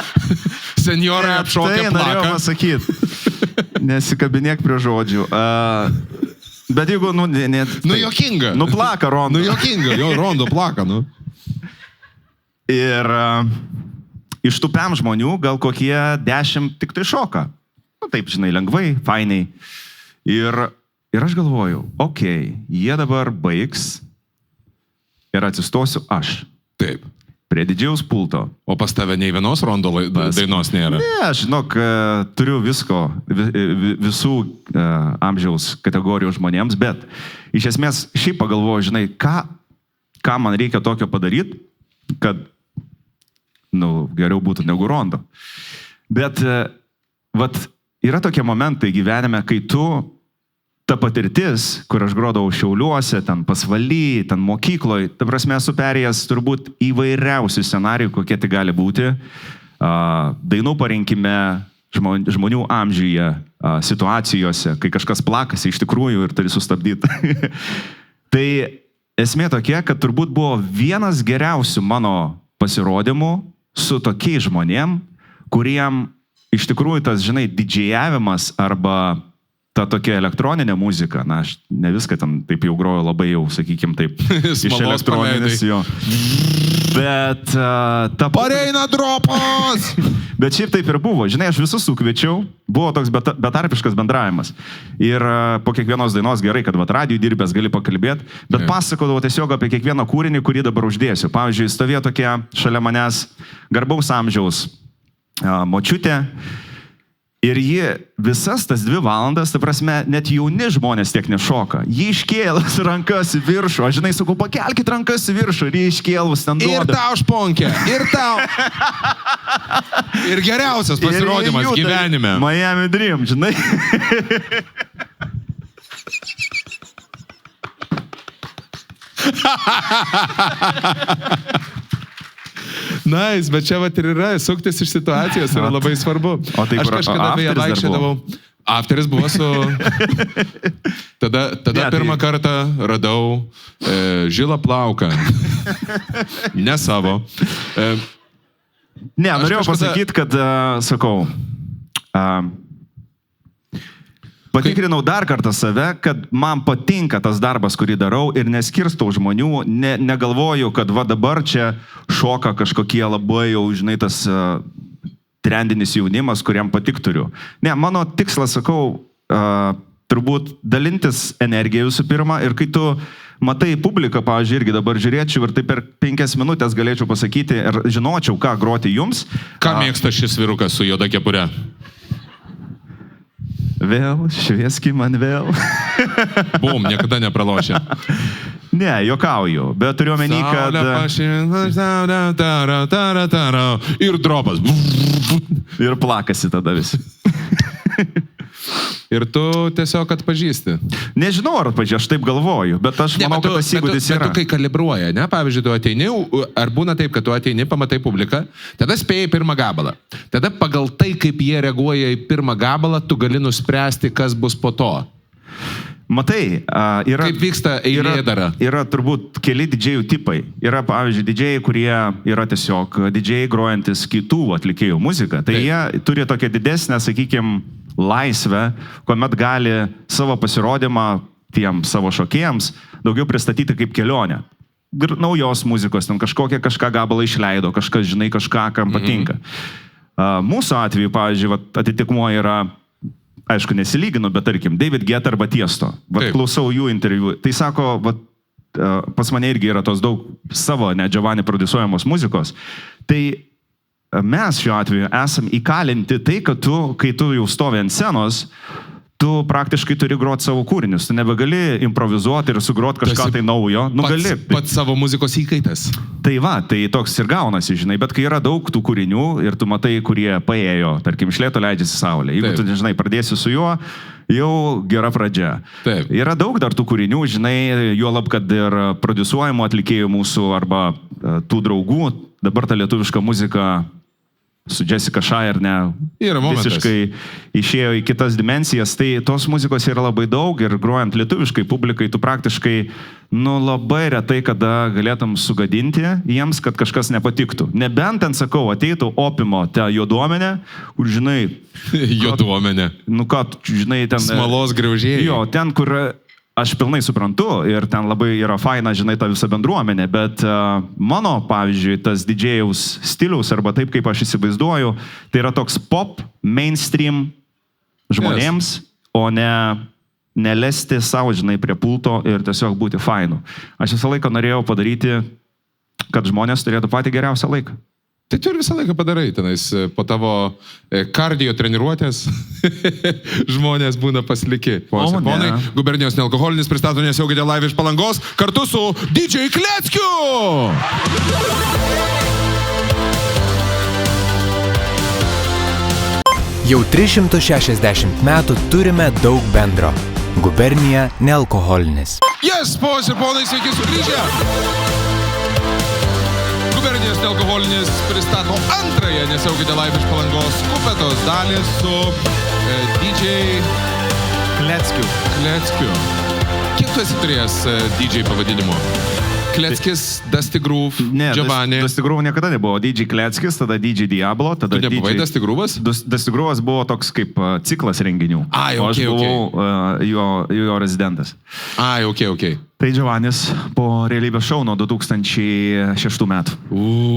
senjorai apšokia plaką. Tai norėjau pasakyti. Nesikabinėk prie žodžių. Bet jeigu, juokinga. Plaka Rondo. Juokinga, jo Rondo plaka, Ir iš tų 5 žmonių gal kokie 10 tik tai šoka. Taip, žinai, lengvai, fainai. Ir aš galvoju, jie dabar baigs ir atsistosiu aš. Taip. Prie didžiaus pulto. O pas tave nei vienos Rondo dainos nėra? Ne, žinok, turiu visų amžiaus kategorijų žmonėms, bet iš esmės šiaip pagalvoju, žinai, ką man reikia tokio padaryti, kad, geriau būtų negu Rondo. Bet, yra tokie momentai gyvenime, kai ta patirtis, kur aš grodavau Šiauliuose, ten pasvaly, ten mokykloje, ta prasme, esu perėjęs turbūt įvairiausių scenarijų, kokie tai gali būti. Dainų parinkime, žmonių amžiuje, situacijose, kai kažkas plakasi iš tikrųjų ir turi sustabdyti. Tai esmė tokia, kad turbūt buvo vienas geriausių mano pasirodymų su tokiais žmonėm, kuriem iš tikrųjų tas, žinai, didžėjavimas arba ta tokia elektroninė muzika, aš ne viską ten taip jau groju labai jau, sakykim, taip, iš elektroninės jo. Bet pareina dropos! Bet šiaip taip ir buvo. Žinai, aš visus sukviečiau, buvo toks betarpiškas bendravimas. Ir po kiekvienos dainos gerai, kad radijui dirbęs gali pakalbėti, bet pasakodavau tiesiog apie kiekvieną kūrinį, kurį dabar uždėsiu. Pavyzdžiui, stovėjo tokia šalia manęs garbaus amžiaus močiutė. Ir ji visas tas 2 valandas, ta prasme, net jauni žmonės tiek nešoka. Ji iškėlus rankas į viršų. Aš, žinai, sakau, pakelkit rankas į viršų. Ir ji iškėlus ten duoda. Ir tau šponkė. Ir tau. Ir geriausias pasirodymas gyvenime. Miami Dream, žinai. Nice, bet čia ir yra, suktis iš situacijos yra labai svarbu. O tai aš kažkada beje vaikščiodavau. Afteris buvo su... Tada pirmą kartą radau žilą plauką. Ne savo. Ne, norėjau pasakyti, kad, sakau, patikrinau dar kartą save, kad man patinka tas darbas, kurį darau ir neskirstau žmonių, negalvoju, kad va dabar čia šoka kažkokie labai jau, žinai, tas trendinis jaunimas, kuriam patik turiu. Ne, mano tikslas, sakau, turbūt dalintis energiją visų pirma ir kai tu matai publiką, pavyzdžiui, irgi dabar žiūrėčiau ir tai per 5 minutės galėčiau pasakyti ir žinočiau, ką groti jums. Ką mėgsta šis vyrukas su juoda kepure? Vėl, švieski man vėl. Bum, niekada nepralošia. Ne, juokauju, bet turiu omeny, kad... Ir dropas. Ir plakasi tada visi. Ir tu tiesiog atpažįsti. Nežinau, ar atpažįsti, aš taip galvoju, bet aš manau, kad tas įgūdis yra. Bet tu kai kalibruoja, ne? Pavyzdžiui, tu ateini, ar būna taip, kad tu ateini, pamatai publiką, tada spėjai pirmą gabalą. Tada pagal tai, kaip jie reaguoja į pirmą gabalą, tu gali nuspręsti, kas bus po to. Matai, yra... Kaip vyksta eilėdara? Yra turbūt keli didžėjų tipai. Yra, pavyzdžiui, didžėjai, kurie yra tiesiog didžėjai grojantis kitų atlikėjų muziką. Tai jie turi tokią didesnę, sakykime, laisvę, kuomet gali savo pasirodymą tiem savo šokėjams daugiau pristatyti kaip kelionę. Naujos muzikos, ten kažką gabalą išleido, kažkas, žinai, kažką, kam patinka. Mūsų atveju, pavyzdžiui, atitikmuo yra, aišku, nesilyginu, bet tarkim, David Guetta arba Tiesto. Klausau jų interviu. Tai sako, pas mane irgi yra tos daug savo, ne Giovanni produsuojamos muzikos. Tai mes šiuo atveju esam įkalinti tai, kad tu, kai tu jau stovi ant scenos, tu praktiškai turi groti savo kūrinius. Tu nebegali improvizuoti ir sugroti kažką tai naujo. Pats savo muzikos įkaitas. Tai va, tai toks ir gaunasi, žinai, bet kai yra daug tų kūrinių ir tu matai, kurie paėjo, tarkim, iš lėto leidžiasi saulė. Jeigu tu, žinai, pradėsi su juo, jau gera pradžia. Taip. Yra daug dar tų kūrinių, žinai, juolab, kad ir prodiusuojamų atlikėjų mūsų arba tų draugų, dabar ta lietuviška muzika su Jessica Shire, visiškai išėjo į kitas dimensijas, tai tos muzikos yra labai daug ir grojant lietuviškai publikai, tu praktiškai, labai retai kada galėtum sugadinti jiems, kad kažkas nepatiktų. Nebent ten, sakau, ateitų Opimo te juoduomenė, kur, žinai... Juoduomenė. Žinai, ten... Smalos griaužėjai. Jo, ten, kur... Aš pilnai suprantu ir ten labai yra faina, žinai, ta visa bendruomenė, bet mano, pavyzdžiui, tas didžėjaus stiliaus arba taip, kaip aš įsivaizduoju, tai yra toks pop, mainstream žmonėms, o ne lesti savo, žinai, prie pulto ir tiesiog būti fainu. Aš visą laiką norėjau padaryti, kad žmonės turėtų patį geriausią laiką. Tai tu ir visą laiką padarai, tenais po tavo kardio treniruotės žmonės būna pasliki. Ponai, Gubernijos nealkoholinis pristato Nesijaugi live iš Palangos kartu su DJ Kleckiu! Jau 360 metų turime daug bendro. Gubernija nealkoholinis. Yes, ponas ir ponai, sveiki sugrįžę! Gubernijos nealkoholinis pristato antrąją Nesiaugite live iš Palangos kupetos dalį su DJ Kleckiu. Kiek tu esi turėjęs DJ pavadinimu? Kleckis, Dusty Groove, Giovanni. Dusty Groove niekada nebuvo. DJ Kleckis, tada DJ Diablo, tada DJ... Tu nebuvai Dusty Groove'as? Dusty Groove'as buvo toks kaip ciklas renginių. O aš buvau jo rezidentas. Okay. Tai Giovannis po realybės šou nuo 2006 metų.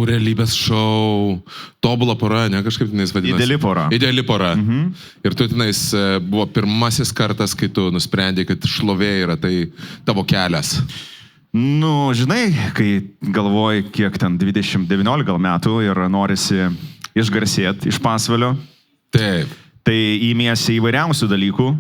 Realybės šou. Tobula pora, ne? Kažkaip tenais vadinasi. Ideali pora. Ir tu tenais buvo pirmasis kartas, kai tu nusprendė, kad šlovė yra tai tavo kelias. Žinai, kai galvoji, kiek ten 19 gal metų ir norisi išgarsėti iš pasvalio, taip. Tai įmiesi įvairiausių dalykų.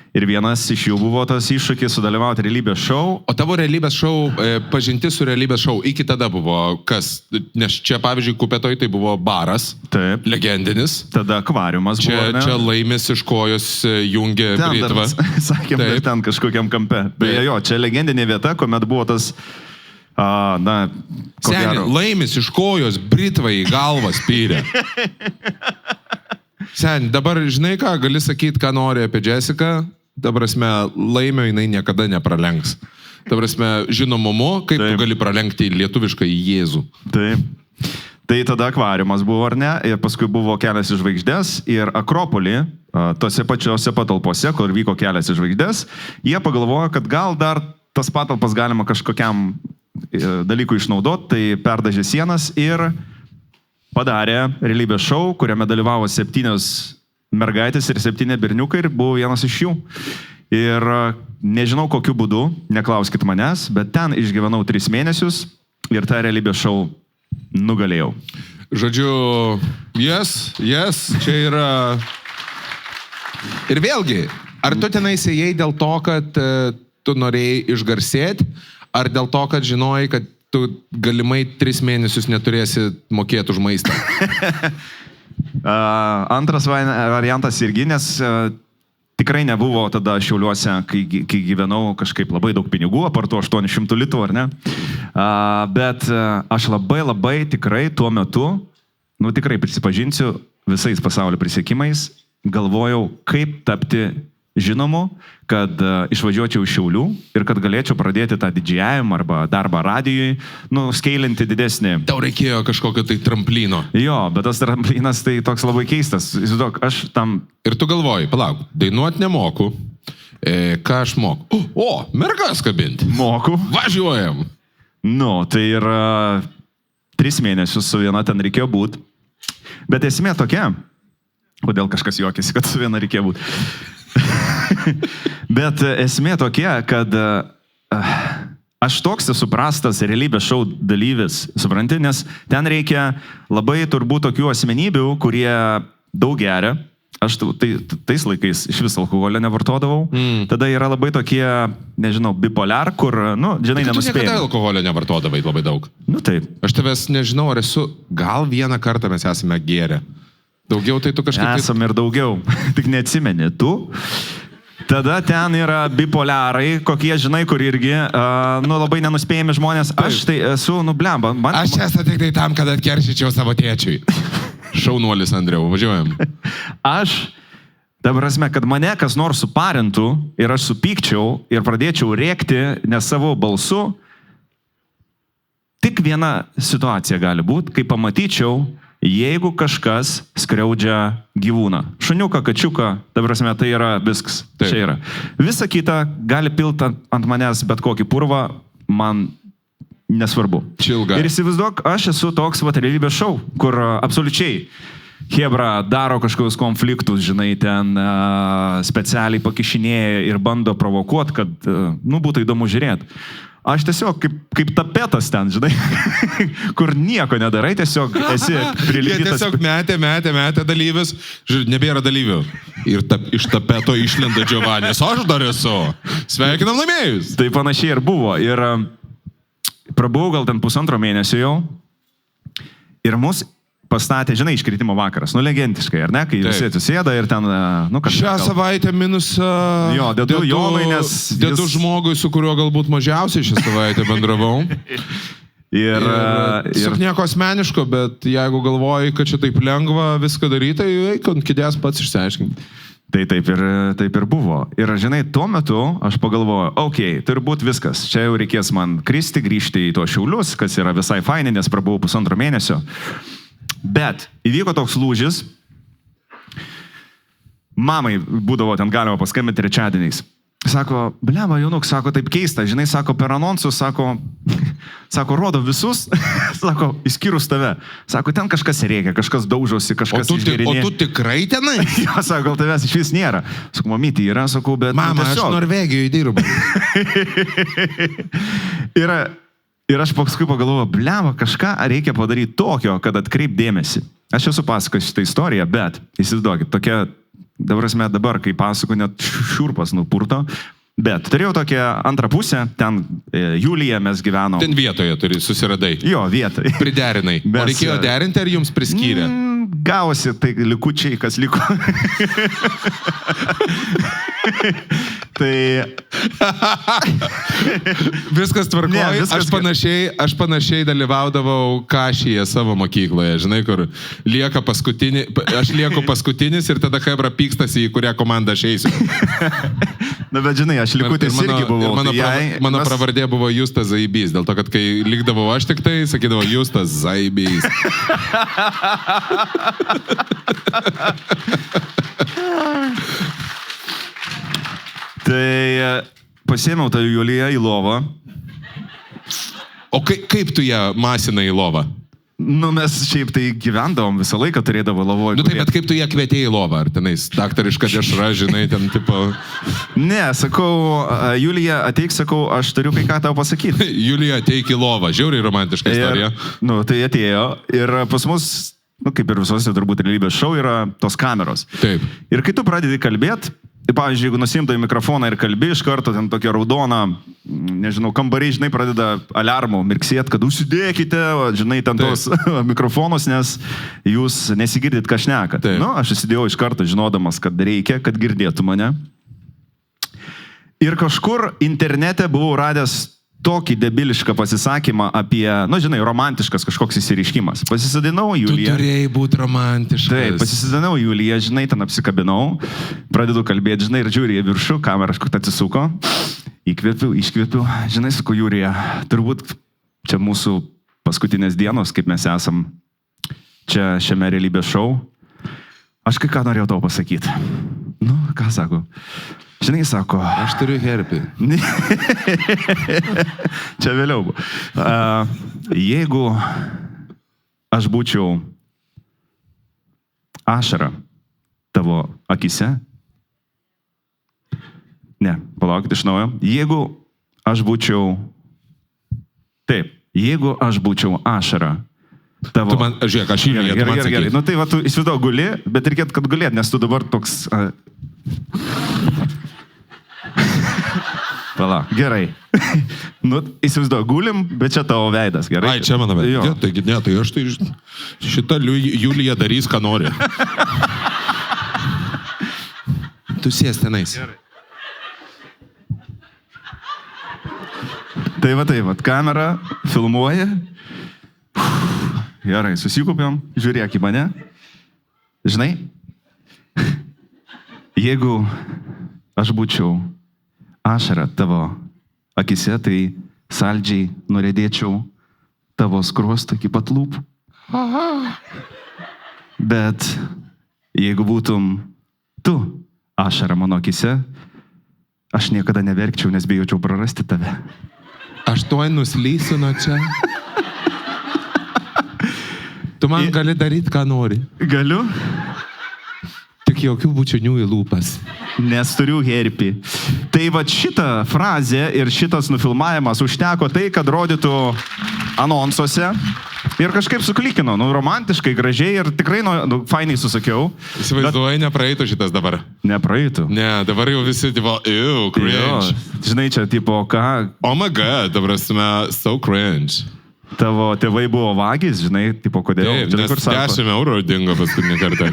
Ir vienas iš jų buvo tas iššūkis sudalyvauti realybės šou. O tavo realybės šou, pažintis su realybės šou iki tada buvo kas? Nes čia, pavyzdžiui, Kupetoj tai buvo baras. Taip. Legendinis. Tada akvariumas buvo. Čia Laimis iš kojos jungė britvą. Sakėm, kad ten kažkokiam kampe. Beje, čia legendinė vieta, kuomet buvo tas... Seni, Laimis iš kojos britvą į galvą spyrė. Seni, dabar žinai ką, gali sakyti, ką nori apie Jessica. Dabar Laimio jinai niekada nepralenks. Dabar žinomumu, kaip tu gali pralenkti lietuvišką į Jėzų. Taip. Tai tada akvariumas buvo, ar ne, ir paskui buvo Kelias į žvaigždes ir Akropolį, tose pačiose patalpose, kur vyko Kelias į žvaigždes, jie pagalvojo, kad gal dar tas patalpas galima kažkokiam dalykui išnaudoti, tai perdažė sienas ir padarė realybės šou, kuriame dalyvavo 7 mergaitės ir 7 berniukai ir buvo vienas iš jų. Ir nežinau kokiu būdu, neklauskit manęs, bet ten išgyvenau 3 mėnesius ir tą realybės šou nugalėjau. Žodžiu, yes, čia yra... Ir vėlgi, ar tu tenai ėjai dėl to, kad tu norėjai išgarsėti, ar dėl to, kad žinojai, kad tu galimai 3 mėnesius neturėsi mokėti už maistą? Antras variantas irgi, nes tikrai nebuvo tada Šiauliuose, kai gyvenau kažkaip labai daug pinigų, apartu 800 litų, ar ne? Bet aš labai tikrai tuo metu, tikrai prisipažinsiu, visais pasaulio prisiekimais, galvojau, kaip tapti žinomu, kad išvažiuočiau iš Šiaulių ir kad galėčiau pradėti tą didžiajam arba darbą radijui, skeilinti didesnį. Tau reikėjo kažkokio tai tramplino. Jo, bet tas tramplinas tai toks labai keistas. Įsivaizduok, aš tam... Ir tu galvoji, palauk, dainuot nemoku, ką aš moku? O, mergas kabinti. Moku. Važiuojam. Tai yra 3 mėnesius su viena ten reikėjo būti. Bet esmė tokia, kodėl kažkas juokėsi, kad su viena reikėjo būti. Bet esmė tokia, kad aš toks esu prastas realybės šou dalyvis, supranti, nes ten reikia labai turbūt tokių asmenybių, kurie daug geria. Aš tais laikais iš vis alkoholio nevartodavau. Tada yra labai tokie, nežinau, bipolar, kur, žinai, nenuspėjami. Tu niekada alkoholio nevartodavai labai daug. Taip. Aš tavęs nežinau, ar esu, gal vieną kartą mes esame gėrę. Daugiau tai tu kažkaip... Esam ir daugiau, tik neatsimeni tu. Tada ten yra bipolarai, kokie, žinai, kur irgi, labai nenuspėjami žmonės. Aš tai esu, blemba. Aš esu tik tai tam, kad atkeršyčiau savo tėčiui. Šaunuolis, Andriau, važiuojam. Aš, ta prasme, kad mane kas nors suparintų ir aš supykčiau ir pradėčiau rėkti ne savo balsu, tik viena situacija gali būti, kai pamatyčiau, jeigu kažkas skriaudžia gyvūną. Šuniuką, kačiuką, ta prasme, tai yra viskas. Čia yra. Visa kita gali pilti ant manęs bet kokį purvą, man nesvarbu. Čilga. Ir įsivaizduok, aš esu toks realybės šou, kur absoliučiai Hebra daro kažkokius konfliktus, žinai, ten specialiai pakišinėja ir bando provokuoti, kad, būtų įdomu žiūrėti. Aš tiesiog kaip tapetas ten, žinai, kur nieko nedarai, tiesiog esi prilipdytas. Jie tiesiog metė dalyvius, nebėra dalyvių. Ir iš tapeto išlenda Giovannis, aš dar esu. Sveikinam laimėjus. Tai panašiai ir buvo. Ir prabuvau gal ten 1,5 mėnesio jau. Ir mus pastatė, žinai, iškritimo vakaras. Legendiškai, ar ne? Kai visi atsisėda ir ten... Šią savaitę minus... Jo, dedu Jonui, nes... Dedu žmogui, su kuriuo galbūt mažiausiai šią savaitę bendravau. Ir nieko asmeniško, bet jeigu galvoji, kad čia taip lengva viską daryti, tai eik ant kėdės pats išsiaiškinti. Tai taip ir buvo. Ir žinai, tuo metu aš pagalvojau, turbūt viskas. Čia jau reikės man kristi, grįžti į tuos Šiaulius, kas yra visai fainai, nes prabuvau 1,5 mėnesio. Bet įvyko toks lūžis. Mamai būdavo ten galima paskambinti trečiadieniais. Sako, blema, Jaunuk, sako, taip keista, žinai, sako, per anonsus, sako, rodo visus, sako, išskyrus tave. Sako, ten kažkas reikia, kažkas daužosi, kažkas išgerinė. O tu tikrai tenai? Jo, sako, gal tavęs iš vis nėra. Sako, mamyti yra, sako, bet... Mama, aš Norvegijoje dirbu. Ir aš paskui pagalvoju, blema, kažką reikia padaryti tokio, kad atkreip dėmesį. Aš esu pasakojęs šitą istoriją, bet įsivaizduokit, tokia, dabar, kai pasakoju, net šiurpas nupurto, bet turėjau tokią antrą pusę, ten Julija mes gyvenom. Ten vietoje susiradai. Jo, vietoje. Priderinai. O reikėjo derinti, ar jums priskyrė? Gavosi, tai likučiai, kas liko. Tai... Viskas tvarkoja. Aš panašiai dalyvaudavau kašyje savo mokykloje, žinai, kur aš lieku paskutinis ir tada hebra pykstasi, į kurią komandą aš eisiu. Na, bet žinai, aš likutis irgi buvau. Mano pravardė buvo Justas Zaibys, dėl to, kad kai likdavau aš tik tai, sakydavau Justas Zaibys. Tai pasiėmiau tą Juliją į lovą. O kaip tu ją masinai į lovą? Nu, mes šiaip tai gyvendavom, visą laiką turėdavo lavoje. Nu taip, bet kaip tu ją kvietėjai į lovą? Ar tenais daktariška dešra, žinai, ten tipo... Ne, sakau, Julija, ateik, sakau, aš turiu kai ką tau pasakyti. Julija, ateik į lovą, žiauriai romantiška istorija. Nu, tai atėjo ir pas mus, kaip ir visose turbūt realybės šou, yra tos kameros. Taip. Ir kai tu pradedi kalbėti, pavyzdžiui, jeigu nusimdai mikrofoną ir kalbi iš karto, ten tokia raudona, nežinau, kambariai, žinai, pradeda aliarmų mirksėt, kad užsidėkite, žinai, ten tos mikrofonus, nes jūs nesigirdit, ką šnekat. Nu, aš įsidėjau iš karto, žinodamas, kad reikia, kad girdėtų mane. Ir kažkur internete buvau radęs tokį debilišką pasisakymą apie, nu, žinai, romantiškas kažkoks įsireiškimas. Pasisadinau Juliją. Tu turėjai būti romantiškas. Taip, pasisadinau Juliją, žinai, ten apsikabinau, pradedu kalbėti, žinai, ir žiūri į viršų, kamera kažkur atsisuko, įkvėpiu, iškvėpiu, žinai, sakau, Julija, turbūt čia mūsų paskutinės dienos, kaip mes esam čia šiame realybės šou. Aš kai ką norėjau tau pasakyti. Nu, ką sako? Žinai, sako... Aš turiu herpį. Čia vėliau. Jeigu aš būčiau ašara tavo akise... Ne, palaukit iš naujo. Jeigu aš būčiau... Taip, jeigu aš būčiau ašara tavo... Tu man, žiūrėk, aš įlėjau, tu man sakai. Gerai. Nu tai va, tu įsivaizduoju guli, bet reikėtų, kad gulėt, nes tu dabar toks... Pala, gerai. Nu, įsivaizduoju, gulim, bet čia tavo veidas, gerai? Ai, čia mano veidas. Ja, taigi, ne, tai aš tai šitą Julija darys, ką nori. Tu sės tenais. Gerai. Tai va, kamera filmuoja. Gerai, susikaupiam, žiūrėk į mane. Žinai, jeigu aš būčiau ašara tavo akise, tai saldžiai norėdėčiau tavo skruostą iki pat lūpų. Bet jeigu būtum tu ašara mano akise, aš niekada neverkčiau, nes bijočiau prarasti tave. Aš tuoj nuslysiu nuo čia. Tu man gali daryti, ką nori. Galiu? Tik jokių bučinių į lūpas. Nes turiu herpį. Tai va šitą frazę ir šitas nufilmavimas užteko tai, kad rodytų anonsuose. Ir kažkaip suklikino, nu, romantiškai, gražiai ir tikrai, nu, fainai susakiau. Įsivaizduoju, nepraeitų šitas dabar. Nepraeitų. Ne, dabar jau visi, tipo, cringe. Žinai, čia, tipo, ką? Oh my god, dabar esame so cringe. Tavo tėvai buvo vagys, žinai, tipo, kodėl? Taip, nes 10 eurų dingo paskutinį kartą.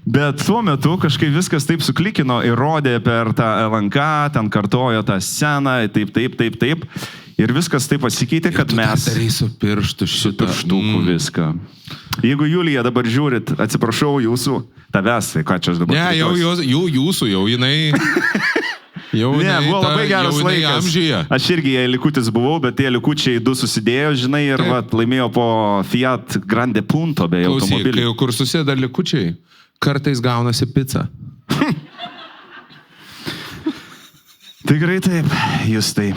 Bet tuo metu kažkaip viskas taip suklikino ir rodė per tą LNK, ten kartojo tą sceną, taip. Ir viskas taip pasikeitė, kad mes... Darai su pirštu šitą. Pirštukų viską. Jeigu Julija dabar žiūrit, atsiprašau jūsų, tavęs, tai ką čia aš dabar... Ne, jau jūsų, jau jinai... Ne, buvo labai geras laikas. Amžyje. Aš irgi jai likutis buvau, bet tie likučiai du susidėjo, žinai, ir vat, laimėjo po Fiat Grande Punto beje automobilį. Kai jau kur susėda likučiai, kartais gaunasi pica. Tikrai taip, jūs tai.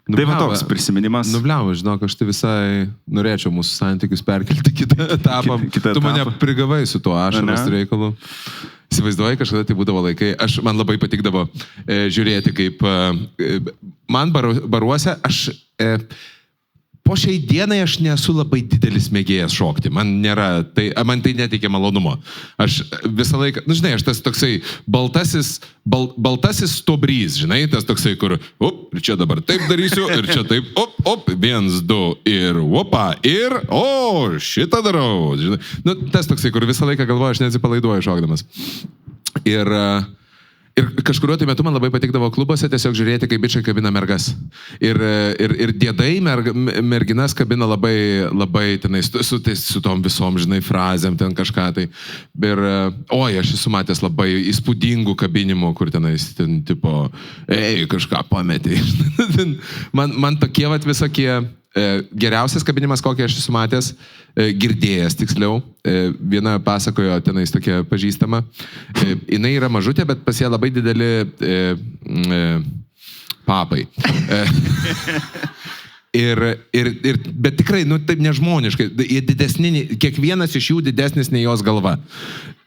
Tai va toks prisiminimas. Nubliavo, žinok, aš tai visai norėčiau mūsų santykius perkelti kitą etapą. Tu mane prigavai su tuo ašaros reikalu. Įsivaizduoji, kažkada tai būdavo laikai. Man labai patikdavo žiūrėti, kaip man baruose, po šiai dienai aš nesu labai didelis mėgėjas šokti. Man tai neteikia malonumo. Aš visą laiką, nu žinai, aš tas toksai baltasis stobrys, žinai, tas toksai, kur, ir čia dabar taip darysiu, ir čia taip, 1, 2, ir opa, ir, šitą darau. Žinai. Nu, tas toksai, kur visą laiką galvoju, aš neatsipalaiduoju šokdamas. Ir Ir kažkuriuo tai metu man labai patikdavo klubuose tiesiog žiūrėti, kaip bičiai kabina mergas. Ir dėdai merginas kabina labai tenai su tom visom, žinai, frazėm, ten kažką tai. Ir, aš esu matęs labai įspūdingų kabinimų, kur tenais, ten, tipo, kažką pametė. man tokie vat visokie geriausias kabinimas, kokį aš esu matęs, girdėjęs tiksliau, viena pasakojo tenais tokia pažįstama, jinai yra mažutė, bet pas ją labai dideli papai. Bet tikrai, taip nežmoniškai, jie didesni, kiekvienas iš jų didesnis nei jos galva.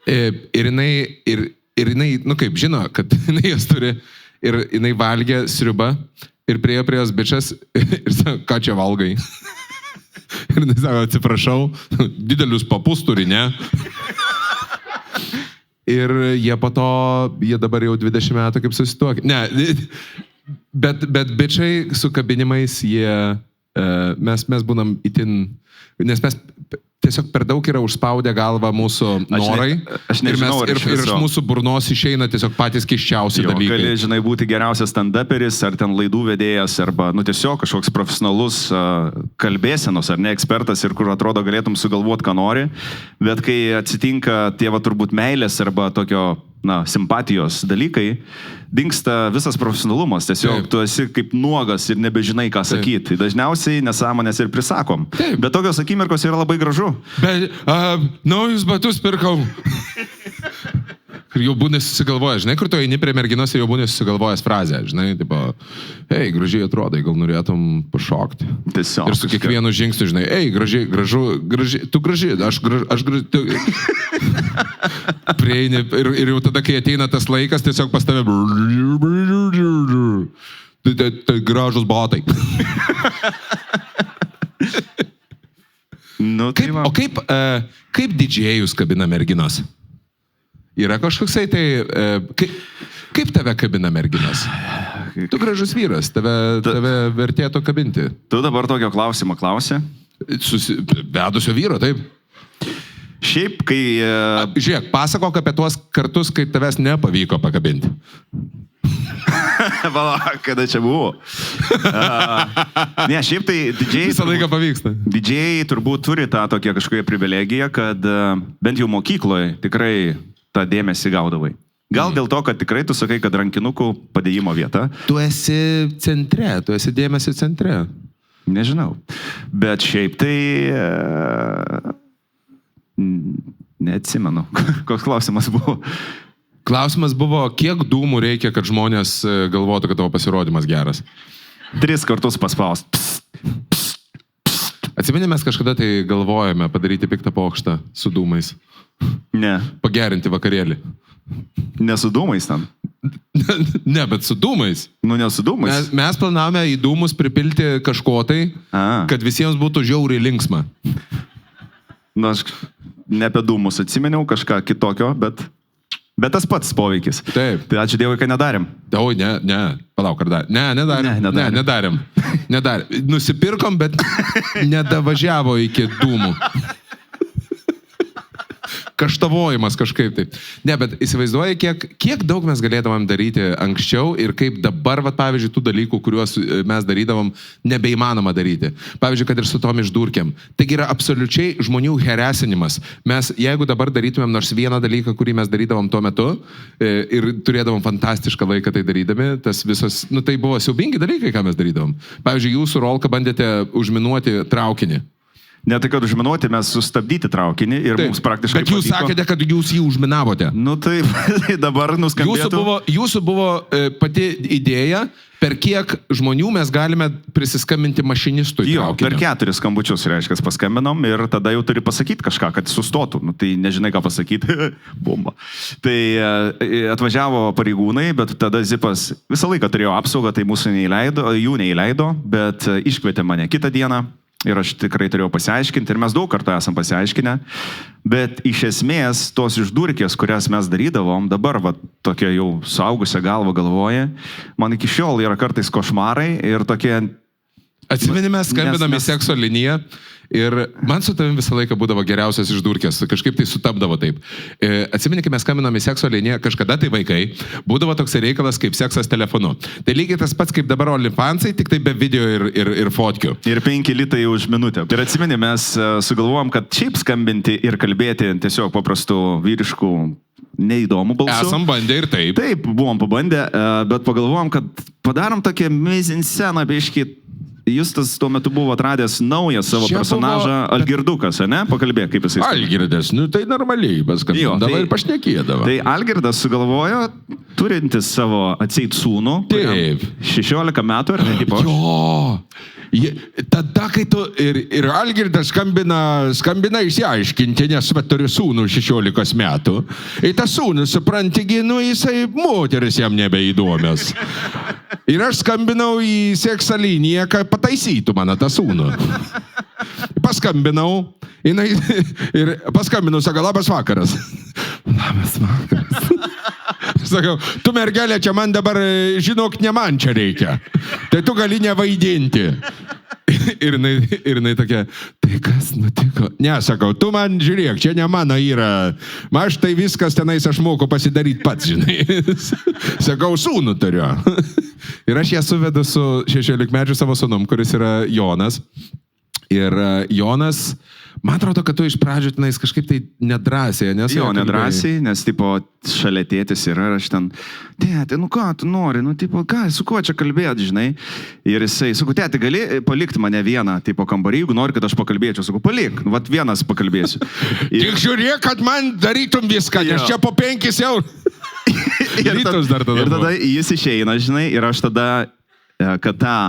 Ir jinai, kaip žino, kad jinai jas turi, ir jinai valgė sriubą, ir priejo prie jos bičas ir sako, ką čia valgai? Ir jis sako, atsiprašau, didelius papus turi, ne? Ir jie dabar jau 20 metų kaip susituokė. Ne, bet bičiai su kabinimais, mes būnam itin, nes mes tiesiog per daug yra užspaudę galvą mūsų norai. Aš nežinau, ir iš mūsų burnos išeina tiesiog patys keisčiausi dalykai. Gali, žinai, būti geriausias stand-uperis, ar ten laidų vedėjas, arba, tiesiog kažkoks profesionalus kalbėsenos, ar ne ekspertas, ir kur atrodo galėtum sugalvoti, ką nori. Bet kai atsitinka tie turbūt meilės arba tokio, simpatijos dalykai, dingsta visas profesionalumas. Tiesiog tu esi kaip nuogas ir nebežinai, ką sakyti. Dažniausiai nesąmonės ir prisakom. Taip. Bet tokios akimirkos yra labai gražu. Bet naujus batus pirkau. Ir jau būnė susigalvojęs, žinai, kur tu eini prie merginos ir jau būnė susigalvojęs frazę, žinai, tipo, gražiai atrodai, gal norėtum pašokti. Tiesiog. Ir su kiekvienu žingsniu, žinai, gražiai, tu gražiai, aš gražiai. Prieini ir jau tada, kai ateina tas laikas, tiesiog pas tave tai gražus batai. O kaip didžėjus kabina merginos? Yra kažkoksai tai... Kaip tave kabina merginas? Tu gražus vyras, tave vertėtų kabinti. Tu dabar tokio klausimo klausi? Vedusio vyro, taip. Šiaip, kai... Žiūrėk, pasakok apie tuos kartus, kai tavęs nepavyko pakabinti. Vala, kada čia buvo? Ne, šiaip tai didžiai... Visą laiką pavyksta. Didžiai turbūt turi tą tokią kažkokią privilegiją, kad bent jau mokykloje tikrai tą dėmesį gaudavai. Gal dėl to, kad tikrai tu sakai, kad rankinukų padėjimo vieta. Tu esi centre, tu esi dėmesio centre. Nežinau. Bet šiaip tai... Neatsimenu. Koks klausimas buvo? Klausimas buvo, kiek dūmų reikia, kad žmonės galvotų, kad tavo pasirodymas geras? 3 kartus paspaust. Atsimeni, mes kažkada tai galvojame padaryti piktą pokštą su dūmais. Ne. Pagerinti vakarėlį. Ne su dūmais ten? Ne, bet su dūmais. Ne su dūmais. Mes planavome į dūmus pripilti kažko tai, kad visiems būtų žiauriai linksma. Aš ne apie dūmus atsimeniau, kažką kitokio, bet tas pats poveikis. Taip. Tai ačiū Dievui, kad nedarėm. Oi, ne, palauk, ar darėm? Nedarėm. Nusipirkom, bet nedavažiavo iki dūmų. Kaštavojimas kažkaip tai. Ne, bet įsivaizduoji, kiek daug mes galėdavom daryti anksčiau ir kaip dabar, pavyzdžiui, tų dalykų, kuriuos mes darydavom, nebeįmanoma daryti. Pavyzdžiui, kad ir su tom išdurkėm. Taigi yra absoliučiai žmonių heresinimas. Mes, jeigu dabar darytumėm nors vieną dalyką, kurį mes darydavom tuo metu ir turėdavom fantastišką laiką tai darydami, tas visas, tai buvo siaubingi dalykai, ką mes darydavom. Pavyzdžiui, jūsų Rolka bandėte užminuoti traukinį. Ne tai, kad užminuoti, mes sustabdyti traukinį ir mums praktiškai pavyko. Bet jūs sakėte, kad jūs jį užminavote. Taip, dabar nuskambėtų. Jūsų buvo pati idėja, per kiek žmonių mes galime prisiskambinti mašinistui traukinio. Per 4 skambučius, reiškia, paskambinom ir tada jau turi pasakyti kažką, kad sustotų. Tai nežinai, ką pasakyti. Bomba. Tai atvažiavo pareigūnai, bet tada Zipas visą laiką turėjo apsaugą, tai mūsų jų neįleido, bet iškvietė mane kitą dieną. Ir aš tikrai turėjau pasiaiškinti, ir mes daug kartų esam pasiaiškinę, bet iš esmės tos išdurkės, kurias mes darydavom, dabar tokia jau suaugusią galvą galvoja, man iki šiol yra kartais košmarai ir tokie Atsimeni, mes skambinam į sekso liniją ir man su tavim visą laiką būdavo geriausias išdurkės, kažkaip tai sutapdavo taip. Atsimeni, kai mes skambinam į sekso liniją, kažkada tai vaikai, būdavo toks reikalas kaip seksas telefonu. Tai lygiai tas pats kaip dabar OnlyFansai, tik tai be video ir fotkių. Ir 5 litai už minutę. Ir atsimeni, mes sugalvojom, kad šiaip skambinti ir kalbėti tiesiog paprastų vyriškų neįdomų balsų. Esam bandę ir taip. Taip, buvom pabandę, bet pagalvojom, kad padarom tokią mizinsceną, biškį. Justas tuo metu buvo atradęs naują savo personažą, Algirdukas, ne? Pakalbėk, kaip jisai. Algirdas, nu tai normaliai paskambindavo ir pašnekėdavo. Tai Algirdas sugalvojo, turintis savo atseit sūnų, 16 metų, ar ne, tipo? Jo, tada, kai tu ir Algirdas skambina išsiaiškinti, nes turiu sūnų 16 metų. Ir tas sūnus, suprantigi, nu jisai moteris jam nebeįdomios. Ir aš skambinau į seksą liniją, kad pataisytų mano tą sūnų. Paskambinau, ir paskambinau, sako, labas vakaras. Labas vakaras. Sakau, tu mergelė, čia man dabar, žinok, ne man čia reikia. Tai tu gali nevaidinti. Ir jinai tokia, tai kas nutiko? Ne, sakau, tu man žiūrėk, čia ne mano yra. Aš tai viskas tenais aš moku pasidaryti pats, žinai. Sakau, sūnų turiu. Ir aš ją suvedu su 16-mečiu savo sūnum, kuris yra Jonas. Ir Jonas, man atrodo, kad tu iš pradžių tenais kažkaip tai nedrąsiai, nes... Jo, nedrąsiai, nes, tipo, šalia tėtis yra, aš ten, tėti, nu ką tu nori, nu, tipo, ką, su kuo čia kalbėt, žinai? Ir jisai, sakau, tėti, gali palikti mane vieną, tipo, kambarį, jeigu nori, kad aš pakalbėčiau, sakau, palik, vat vienas pakalbėsiu. Tik žiūrėk, kad man darytum viską, nes čia po 5 eurų. Ir tada jis išeina, žinai, ir aš tada, kad tą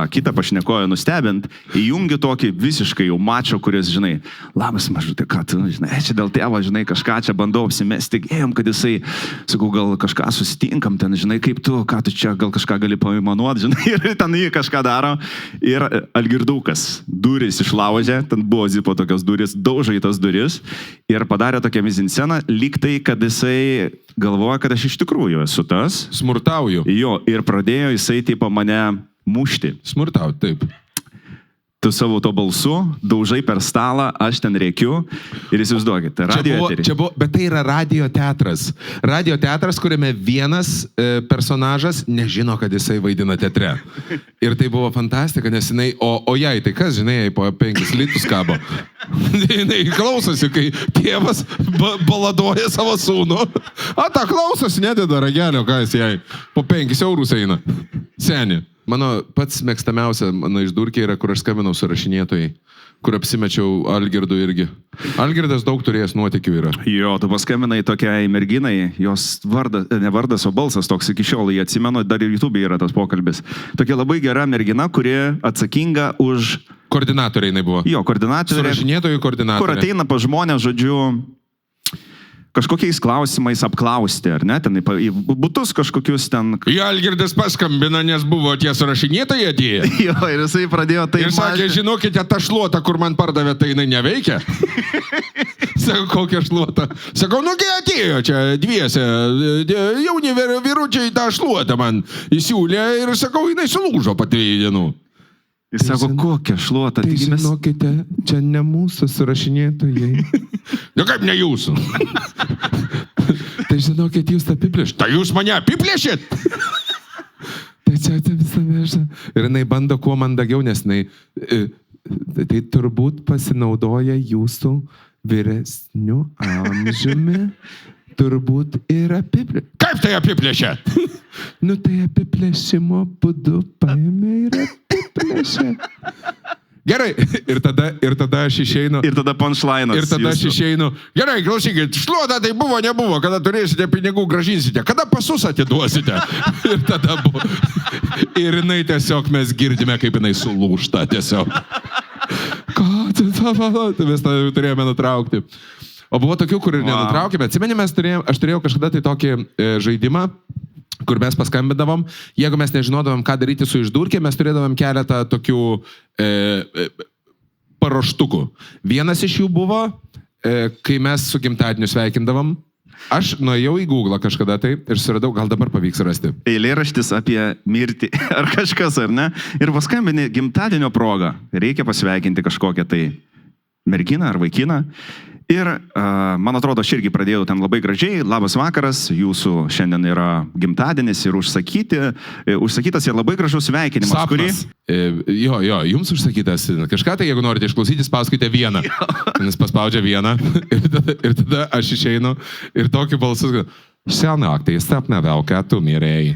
kitą pašnekoją nustebint, įjungiu tokį visiškai jau mačo, kuris, žinai, labas mažutė, ką tu, žinai, čia dėl tėvo, žinai, kažką čia bandau apsimesti, ėjom, kad jisai, sakau, gal kažką susitinkam ten, žinai, kaip tu, ką tu čia, gal kažką gali paimanuoti, žinai, ir ten jį kažką daro. Ir Algirdukas duris išlaužė, ten buvo zipo tokios duris, daužo į tas duris ir padarė tokią mizinsceną, lyg tai, kad jisai galvoja, kad aš iš tikrųjų esu tas. Smurtauju. Jo, ir pradėjo jisai, tipo, mane mušti. Smurtauti, taip. Tu savo to balsu, daužai per stalą, aš ten rėkiu ir įsivaizduokit, radio eterį. Bet tai yra radio teatras. Radio teatras, kuriame vienas personažas nežino, kad jisai vaidina teatre. Ir tai buvo fantastika, nes jinai, o jai, tai kas, žinai, po 5 litus kabo. Jinai klausosi, kai tėvas baladoja savo sūnų. A, ta klausosi, nededa ragelio, ką jis jai. Po 5 eurus eina. Seni. Mano pats mėgstamiausia, mano išdurkė yra, kur aš skambinau su rašinėtojai, kur apsimečiau Algirdu irgi. Algirdas daug turėjęs nuotykių yra. Jo, tu paskambinai tokiai merginai, jos vardas, ne vardas, o balsas toks iki šiol, jį atsimenu, dar ir YouTube yra tas pokalbis. Tokia labai gera mergina, kuri atsakinga už... Koordinatorė jinai buvo. Jo, koordinatorė. Su rašinėtojų koordinatorė. Kur ateina pa žmonės, žodžiu... kažkokiais klausimais apklausti, ar ne? Ten į butus kažkokius ten... Algirdas paskambina, nes buvo ties rašinėtojai atėję. Jo, ir jisai pradėjo tai... Ir sakė, žinokite, ta šluota, kur man pardavė, tai jinai neveikia. Sakau, kokia šluota. Sakau, nugi atėjo čia dviese, jauni vyručiai tą šluotą man įsiūlė ir sakau, jinai sulūžo po 3 dienų. Jis sako, kokia šluota. Tai žinokite, čia ne mūsų surašinėtojai. Nu kaip ne jūsų? Tai žinokit, jūs apiplėšit. Tai jūs mane apiplėšit? Tai čia visame. Ir jinai bando kuo mandagiau, nes jinai... Tai turbūt pasinaudoja jūsų vyresniu amžiumi. Turbūt ir apiplėšė. Kaip tai apiplėšė? Nu tai apiplėšimo būdu paėmė ir apiplėšė. Gerai, ir tada aš išeinu. Ir tada punchline'as. Ir tada aš išeinu. Gerai, klausykit, šluota tai buvo, nebuvo, kada turėsite pinigų, gražinsite, kada pasus atiduosite. Ir tada buvo. Ir jinai tiesiog mes girdime, kaip jinai sulūžta tiesiog. Ką tu mes turėjome nutraukti. O buvo tokių, kur ir nenutraukėme. Atsimeni, aš turėjau kažkada tai tokį žaidimą, kur mes paskambindavom. Jeigu mes nežinodavom, ką daryti su išdurkė, mes turėdavom keletą tokių paruoštukų. Vienas iš jų buvo, kai mes su gimtadieniu sveikindavom. Aš nuėjau į Google kažkada tai ir suradau, gal dabar pavyks rasti. Eilėraštis apie mirtį ar kažkas, ar ne? Ir paskambini gimtadienio progą. Reikia pasveikinti kažkokią tai merginą ar vaikiną. Ir, man atrodo, aš irgi pradėjau ten labai gražiai. Labas vakaras, jūsų šiandien yra gimtadienis ir užsakytas ir labai gražus sveikinimas. Sapnas. Jo, jums užsakytas kažką, tai jeigu norite išklausyti, spauskite vieną. Jis paspaudžia vieną ir tada aš išeinu ir tokį balsas. Šią naktį sapne velka, tu mirėjai.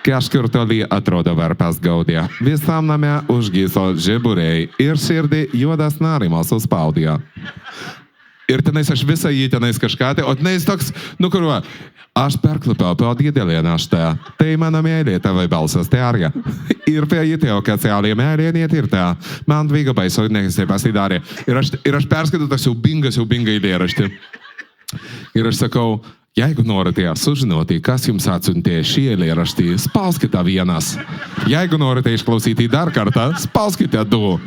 Kažkur toli atrodo varpas gaudė. Visam name užgyso žiburiai ir širdį juodas narimas suspaudė. Ir tenais aš visą jį tenais kažką, o tenais toks, kuriuo, aš perkliupiau apie didelį naštą. Tai mano mėlė tavo balsas tergia. Ir prie jį teo, kad selė mėlė netirta. Man dvigubai su nekisai pasidarė. Ir aš perskaitau tą siaubingą eilėraštį. Ir aš sakau, jeigu norite sužinoti, kas jums atsiuntė šį eilėraštį, spauskite vienas. Jeigu norite išklausyti dar kartą, spauskite du.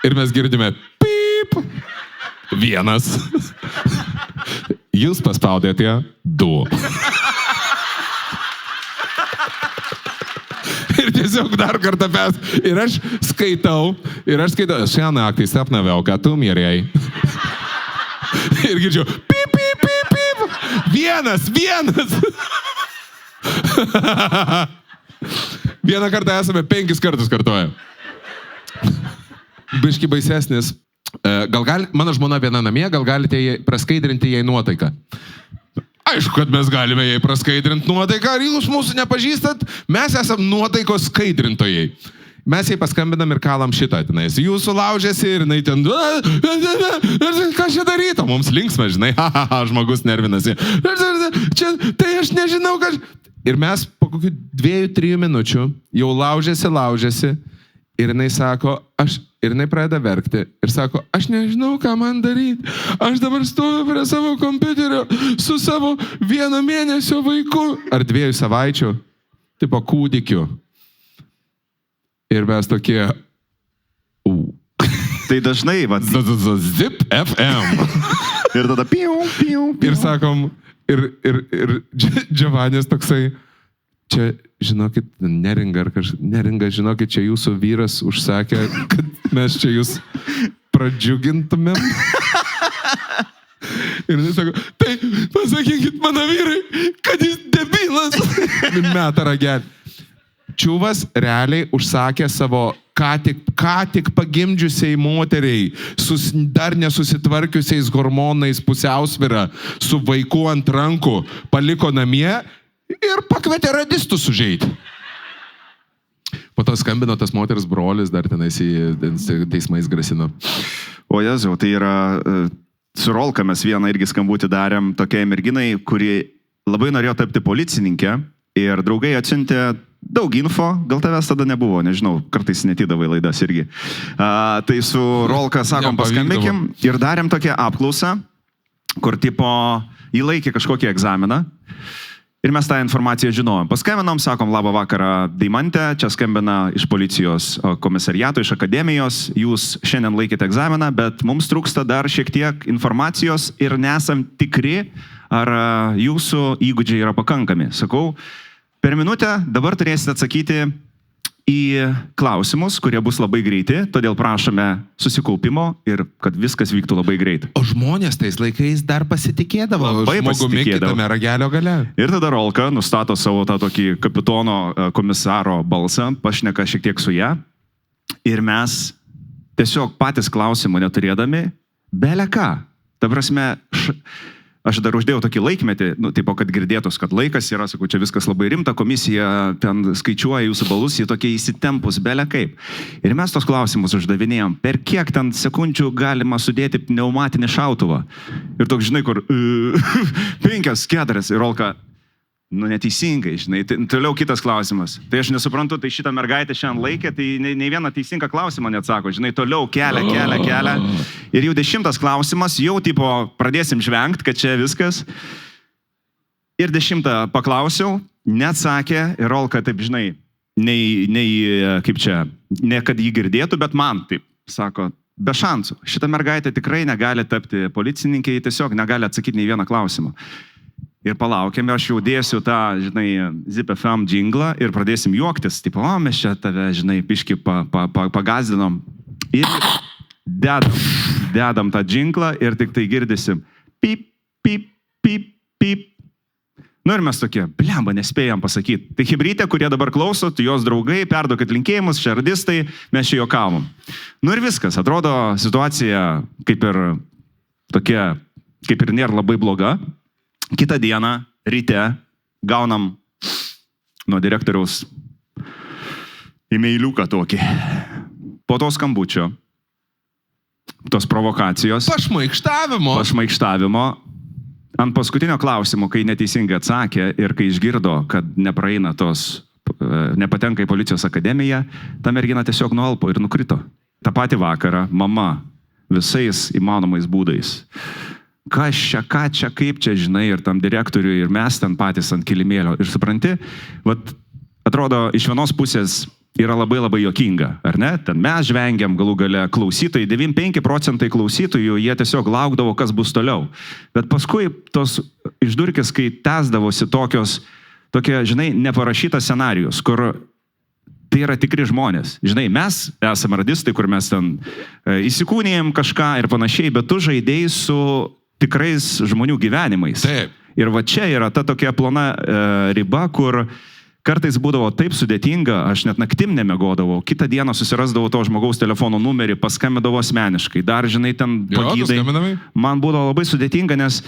Ir mes girdime pip. Vienas. Jūs paspaudėte du. Ir tiesiog dar kartą ir aš skaitau, šią naktį sapnavau, kad tu mirėjai. Ir girdžiu, pip, pip, pip, pip. Vienas. Vieną kartą esame 5 kartus kartuoja. Biški baisesnis. Mano žmona viena namie, gal galite praskaidrinti jai nuotaiką. Aišku, kad mes galime jai praskaidrinti nuotaiką, ar jūs mūsų nepažįstat, mes esam nuotaikos skaidrintojai. Mes jai paskambinam ir kalam šitą tenais. Jūsų laužėsi ir jinai ten, ką čia daryto, mums linksma, žinai, žmogus nervinasi. Tai aš nežinau, ką... Ir mes po kokių 2-3 minučių jau laužėsi. Ir jinai sako, ir jinai pradeda verkti. Ir sako, aš nežinau, ką man daryti. Aš dabar stoviu prie savo kompiuterio su savo 1 mėnesio vaiku. Ar 2 savaičių. Tipo kūdikiu. Ir mes tokie... Tai dažnai, Zip FM. Ir tada piu. Ir sakom, ir Giovannis toksai... Čia, žinokit, neringa, žinokit, čia jūsų vyras užsakė, kad mes čia jūs pradžiugintumėm. Ir jis sako, tai pasakykit mano vyrai, kad jis debilas. Meta ragelį. Čiuvas realiai užsakė savo ką tik pagimdžiusiai moteriai, dar nesusitvarkiusiais hormonais pusiausvyrą, su vaiku ant rankų, paliko namie ir pakvietė radistus užeiti. Po to skambino tas moters brolis, dar tenais į teismais grasino. O Jėzau, tai yra, su Rolka mes vieną irgi skambutį darėm tokiai merginai, kuri labai norėjo tapti policininkė ir draugai atsiuntė daug info, gal tavęs tada nebuvo, nežinau, kartais netydavai laidas irgi. Tai su Rolka sakom, paskambėkim ir darėm tokią apklausą, kur tipo įlaikė kažkokį egzaminą. Ir mes tą informaciją žinojom. Paskambinom, sakom, labą vakarą, Deimantė, čia skambina iš policijos komisariato, iš akademijos, jūs šiandien laikėte egzaminą, bet mums trūksta dar šiek tiek informacijos ir nesam tikri, ar jūsų įgūdžiai yra pakankami. Sakau, per minutę dabar turėsite atsakyti į klausimus, kurie bus labai greiti, todėl prašome susikaupimo ir kad viskas vyktų labai greit. O žmonės tais laikais dar pasitikėdavo. Labai pasitikėdavo. Kitame ragelio gale. Ir tada Rolka nustato savo tą tokį kapitono komisaro balsą, pašneka šiek tiek su ją. Ir mes tiesiog patys klausimų neturėdami, bele ką. Ta prasme, aš dar uždėjau tokį laikmetį, taip, kad girdėtos, kad laikas yra, sakau, čia viskas labai rimta, komisija ten skaičiuoja jūsų balus, jie tokie įsitempus, bele kaip. Ir mes tos klausimus uždavinėjom, per kiek ten sekundžių galima sudėti pneumatinį šautuvą. Ir toks, žinai, kur 5-4 ir Rolka, neteisingai, žinai. Toliau kitas klausimas. Tai aš nesuprantu, tai šitą mergaitę šiandien laikė, tai nei vieną teisingą klausimą neatsako. Žinai, toliau kelia. Ir jau 10 klausimas, jau tipo pradėsim žvengt, kad čia viskas. Ir 10 paklausiau, neatsakė ir Rolka, taip, žinai, nei kaip čia, ne kad jį girdėtų, bet man taip sako, be šansų. Šita mergaitė tikrai negali tapti policininkė, tiesiog negali atsakyti nei vieną klausimą. Ir palaukėme, aš jau dėsiu tą, žinai, Zip FM džinglą ir pradėsim juoktis. Tipo, mes čia tave, žinai, piški pagazdinom. Ir dedam tą džinglą ir tik tai girdysim. Pip, pip, pip, pip. Nu ir mes tokie, blemba, nespėjom pasakyti. Tai hibrytė, kurie dabar klausot, jos draugai, perduokit linkėjimus, šardistai, mes čia juokavom. Nu ir viskas, atrodo situacija kaip ir nėra labai bloga. Kitą dieną, ryte, gaunam nuo direktoriaus e-mailiuką tokį. Po to skambučio, tos provokacijos. Pašmaikštavimo. Ant paskutinio klausimo, kai neteisingai atsakė ir kai išgirdo, kad nepraeina nepatenka į policijos akademiją, ta mergina tiesiog nualpo ir nukrito. Ta pati vakarą mama visais įmanomais būdais. Ką čia, kaip čia, žinai, ir tam direktoriui, ir mes ten patys ant kilimėlio. Ir supranti, atrodo, iš vienos pusės yra labai labai juokinga, ar ne? Ten mes žvengiam galų gale klausytojai, 95% klausytojų, jie tiesiog laukdavo, kas bus toliau. Bet paskui tos išdurkės, kai tęsdavosi tokie, žinai, neparašytas scenarijus, kur tai yra tikri žmonės. Žinai, mes esame radistai, kur mes ten įsikūnijam kažką ir panašiai, bet tu žaidėjai su tikrais žmonių gyvenimais. Taip. Ir va čia yra ta tokia plona riba, kur kartais būdavo taip sudėtinga, aš net naktim nemiegodavau, kitą dieną susirasdavau to žmogaus telefono numerį, paskambindavau asmeniškai, dar, žinai, ten pagydai. Man būdavo labai sudėtinga, nes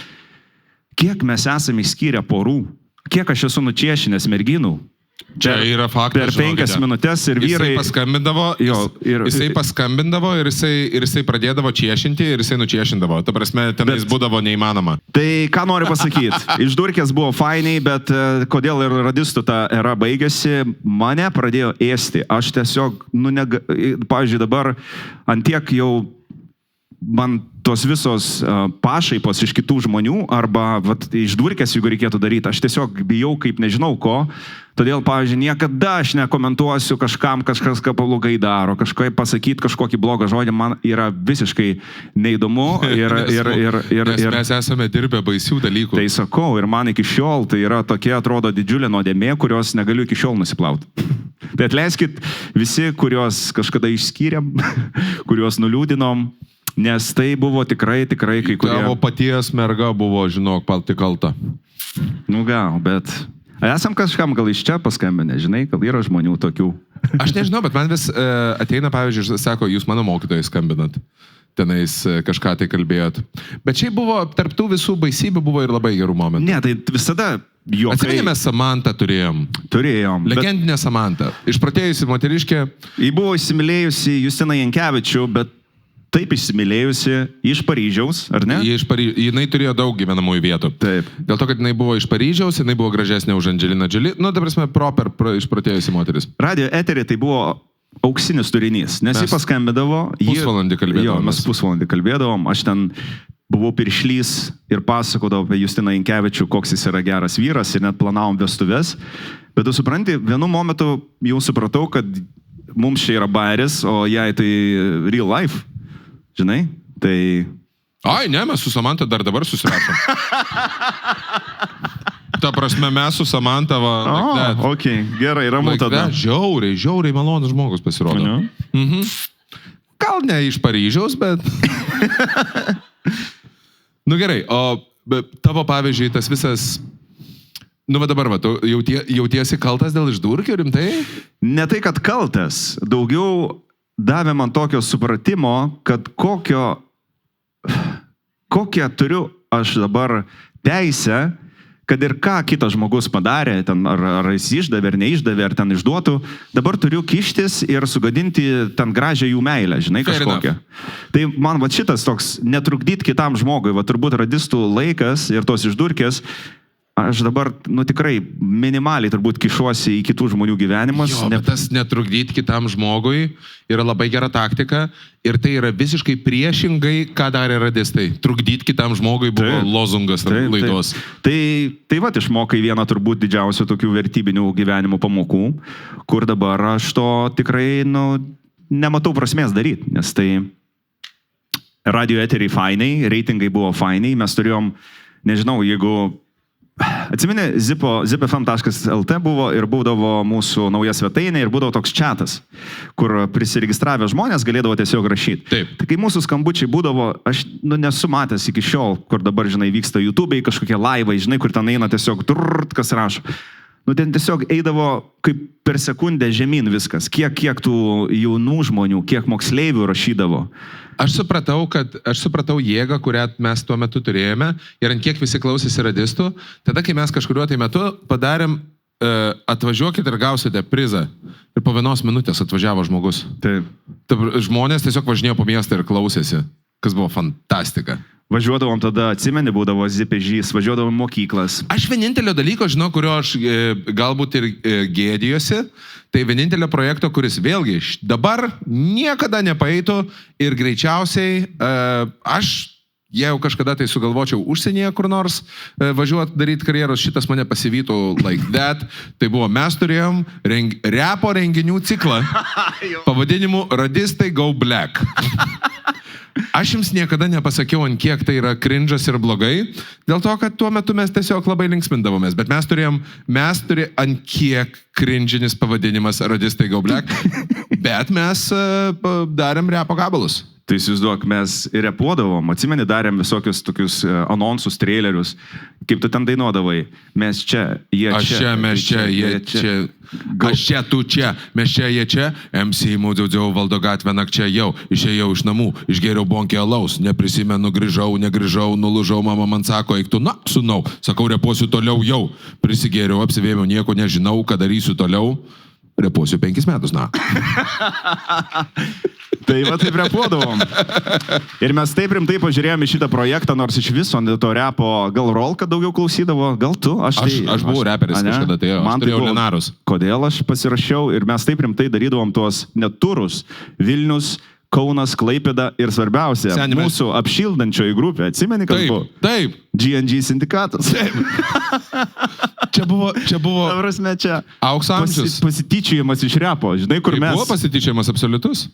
kiek mes esame išskyrę porų, kiek aš esu nučiešinęs merginų. Čia yra faktas. Per 5 minutės ir vyrai... Jisai paskambindavo ir jisai pradėdavo čiešinti ir jisai nučiešindavo. Ta prasme, tenais būdavo neįmanoma. Tai ką noriu pasakyti? Išdurkės buvo fainiai, bet kodėl ir radistų ta era baigėsi, mane pradėjo ėsti. Aš tiesiog, pavyzdžiui, dabar antiek jau man tos visos pašaipos iš kitų žmonių arba išdurkės, jeigu reikėtų daryti, aš tiesiog bijau kaip nežinau ko. Todėl, pavyzdžiui, niekada aš nekomentuosiu kažkam, kažkas ką blogai daro, kažkai pasakyti kažkokį blogą žodį, man yra visiškai neįdomu. Nes mes esame dirbę baisių dalykų. Tai sakau, ir man iki šiol tai yra tokia, atrodo, didžiulė nuodėmė, kurios negaliu iki šiol nusiplauti. Tai atleiskit visi, kuriuos kažkada išskyrėm, kuriuos nuliūdinom, nes tai buvo tikrai kai kurie... Tavo paties merga buvo, žinok, pati kalta. Nu gal, bet... Esam kažkam gal iš čia paskambinę, žinai, gal yra žmonių tokių. Aš nežinau, bet man vis ateina, pavyzdžiui, sako, jūs mano mokytojai skambinat, tenais kažką tai kalbėjot. Bet šiaip buvo, tarptų visų baisybių buvo ir labai gerų momentų. Ne, tai visada juokai. Atsiminėme, Samantą turėjom. Legendinė Samanta. Išprotėjusi moteriškė. Ji buvo įsimylėjusi Justiną Jankevičių, bet taip įsimylėjusi iš Paryžiaus, ar ne? Jinai turėjo daug gyvenamųjų vietų. Taip. Dėl to, kad jinai buvo iš Paryžiaus, jinai buvo gražesnė už Angelina Jolie. Nu, ta prasme, išprotėjusi moteris. Radio eterį tai buvo auksinis turinys, nes jis paskambindavo. Pusvalandį kalbėdavom. Jo, mes pusvalandį kalbėdavom. Aš ten buvau piršlys ir pasakodavau apie Justiną Jankevičių, koks jis yra geras vyras ir net planavom vestuves. Bet tu supranti, vienu momentu jau supratau, kad mums čia yra bairis, o jai tai real life. Žinai, tai... Ai, ne, mes su Samanta dar dabar susirašom. Ta prasme, mes su Samanta va... Okay, gerai, ramu tada. Žiauriai malonus žmogus pasirodo. Gal ne iš Paryžiaus, bet... Nu gerai, o tavo pavyzdžiui, tas visas... Nu, va dabar, tu jautiesi kaltas dėl išdurkių, rimtai? Ne tai, kad kaltas. Daugiau davė man tokio supratimo, kad kokią turiu aš dabar teisę, kad ir ką kitas žmogus padarė, ten, ar jis išdavė, ar neišdavė, ar ten išduotų, dabar turiu kištis ir sugadinti ten gražią jų meilę, žinai, kažkokią. Tai man va šitas toks netrukdyti kitam žmogui, va turbūt radistų laikas ir tos išdurkės, aš dabar, tikrai minimaliai turbūt kišuosi į kitų žmonių gyvenimus. Jo, bet tas netrukdyti kitam žmogui yra labai gera taktika ir tai yra visiškai priešingai, ką darė radistai. Trukdyti kitam žmogui buvo lozungas laidos. Tai va, išmokai vieną turbūt didžiausių tokių vertybinių gyvenimo pamokų, kur dabar aš to tikrai, nematau prasmės daryti, nes tai... radio eteriai fainiai, reitingai buvo fainiai, mes turėjom, nežinau, jeigu atsimeni, zipfm.lt buvo ir būdavo mūsų nauja svetainė ir būdavo toks chatas, kur prisiregistravę žmonės galėdavo tiesiog rašyti. Taip. Tai kai mūsų skambučiai būdavo, aš nesu matęs iki šiol, kur dabar, žinai, vyksta YouTube'ai, kažkokie laivai, žinai, kur ten eina tiesiog kas rašo. Ten tiesiog eidavo kaip per sekundę žemyn viskas. Kiek tų jaunų žmonių, kiek moksleivių rašydavo. Aš supratau jėgą, kurią mes tuo metu turėjome ir ant kiek visi klausėsi radistų. Tada, kai mes kažkuriuo tai metu padarėm, atvažiuokit ir gausite prizą. Ir po 1 minutės atvažiavo žmogus. Taip. Žmonės tiesiog važinėjo po miestą ir klausėsi, kas buvo fantastika. Važiuodavom tada, atsimeni, būdavo zipežys, važiuodavom mokyklas. Aš vienintelio dalyko, žinau, kurio aš galbūt ir gėdijosi, tai vienintelio projekto, kuris vėlgi dabar niekada nepaeitų ir greičiausiai aš, jeigu kažkada tai sugalvočiau užsienyje kur nors važiuoti daryti karjeros, šitas mane pasivytų like that. Tai buvo, mes turėjom repo renginių ciklą pavadinimu Radistai Go Black. Aš jums niekada nepasakiau, ant kiek tai yra cringe'as ir blogai, dėl to, kad tuo metu mes tiesiog labai linksmindavomės, bet mes turėjom ant kiek cringe'inis pavadinimas Radistai Go Black, bet mes darėm repo gabalus. Tai įsivaizduok, mes ir repuodavom, atsimeni, darėm visokius tokius anonsus, trailerius, kaip tu ten dainuodavai, mes čia, jie čia. Aš čia, mes čia, jie čia. Aš čia, tu čia, mes čia, jie čia. MC Mūdžiau valdo gatvę nakčia jau. Išėjau iš namų, išgėriau bonkį alaus. Neprisimenu, negrįžau, nulužau, mama man sako, eik tu, na, sunau. Sakau, repuosiu toliau jau. Prisigėriau, apsivėmiau, nieko nežinau, ką darysiu toliau. Repuosiu 5 metus, na. Tai va taip repuodavom. Ir mes taip rimtai pažiūrėjome šitą projektą, nors iš viso to repo gal Rolka daugiau klausydavo, gal tu? Aš buvau reperis kažkada, tai aš turėjau Lenarus. Kodėl aš pasirašiau ir mes taip rimtai darydavom tuos neturus Vilnius, Kaunas, Klaipėda ir svarbiausia, mūsų apšildančioji grupė. Atsimeni, kas buvo? Taip. G&G sindikatas. Taip. Čia buvo prasme, čia aukso amžius. Pasityčiojimas iš repo. Žinai, kur mes... Buvo pasityčiojimas absoliutus.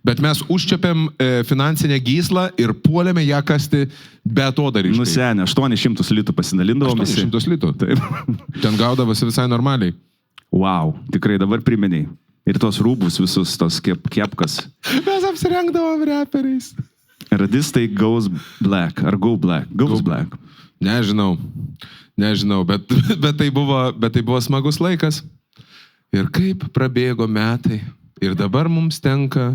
Bet mes užčiapėm finansinę gyslą ir puolėme ją kasti beatodaryškai. Nusenė, 800 litų pasidalindavom. 800 litų. Taip. Ten gaudavosi visai normaliai. Wow, tikrai dabar priminiai. Ir tos rūbus visus, tos kepkas. Mes apsirengdavom reperiais. Radistai Goes Black. Ar Go Black? Goes Black. Nežinau, bet tai buvo smagus laikas. Ir kaip prabėgo metai. Ir dabar mums tenka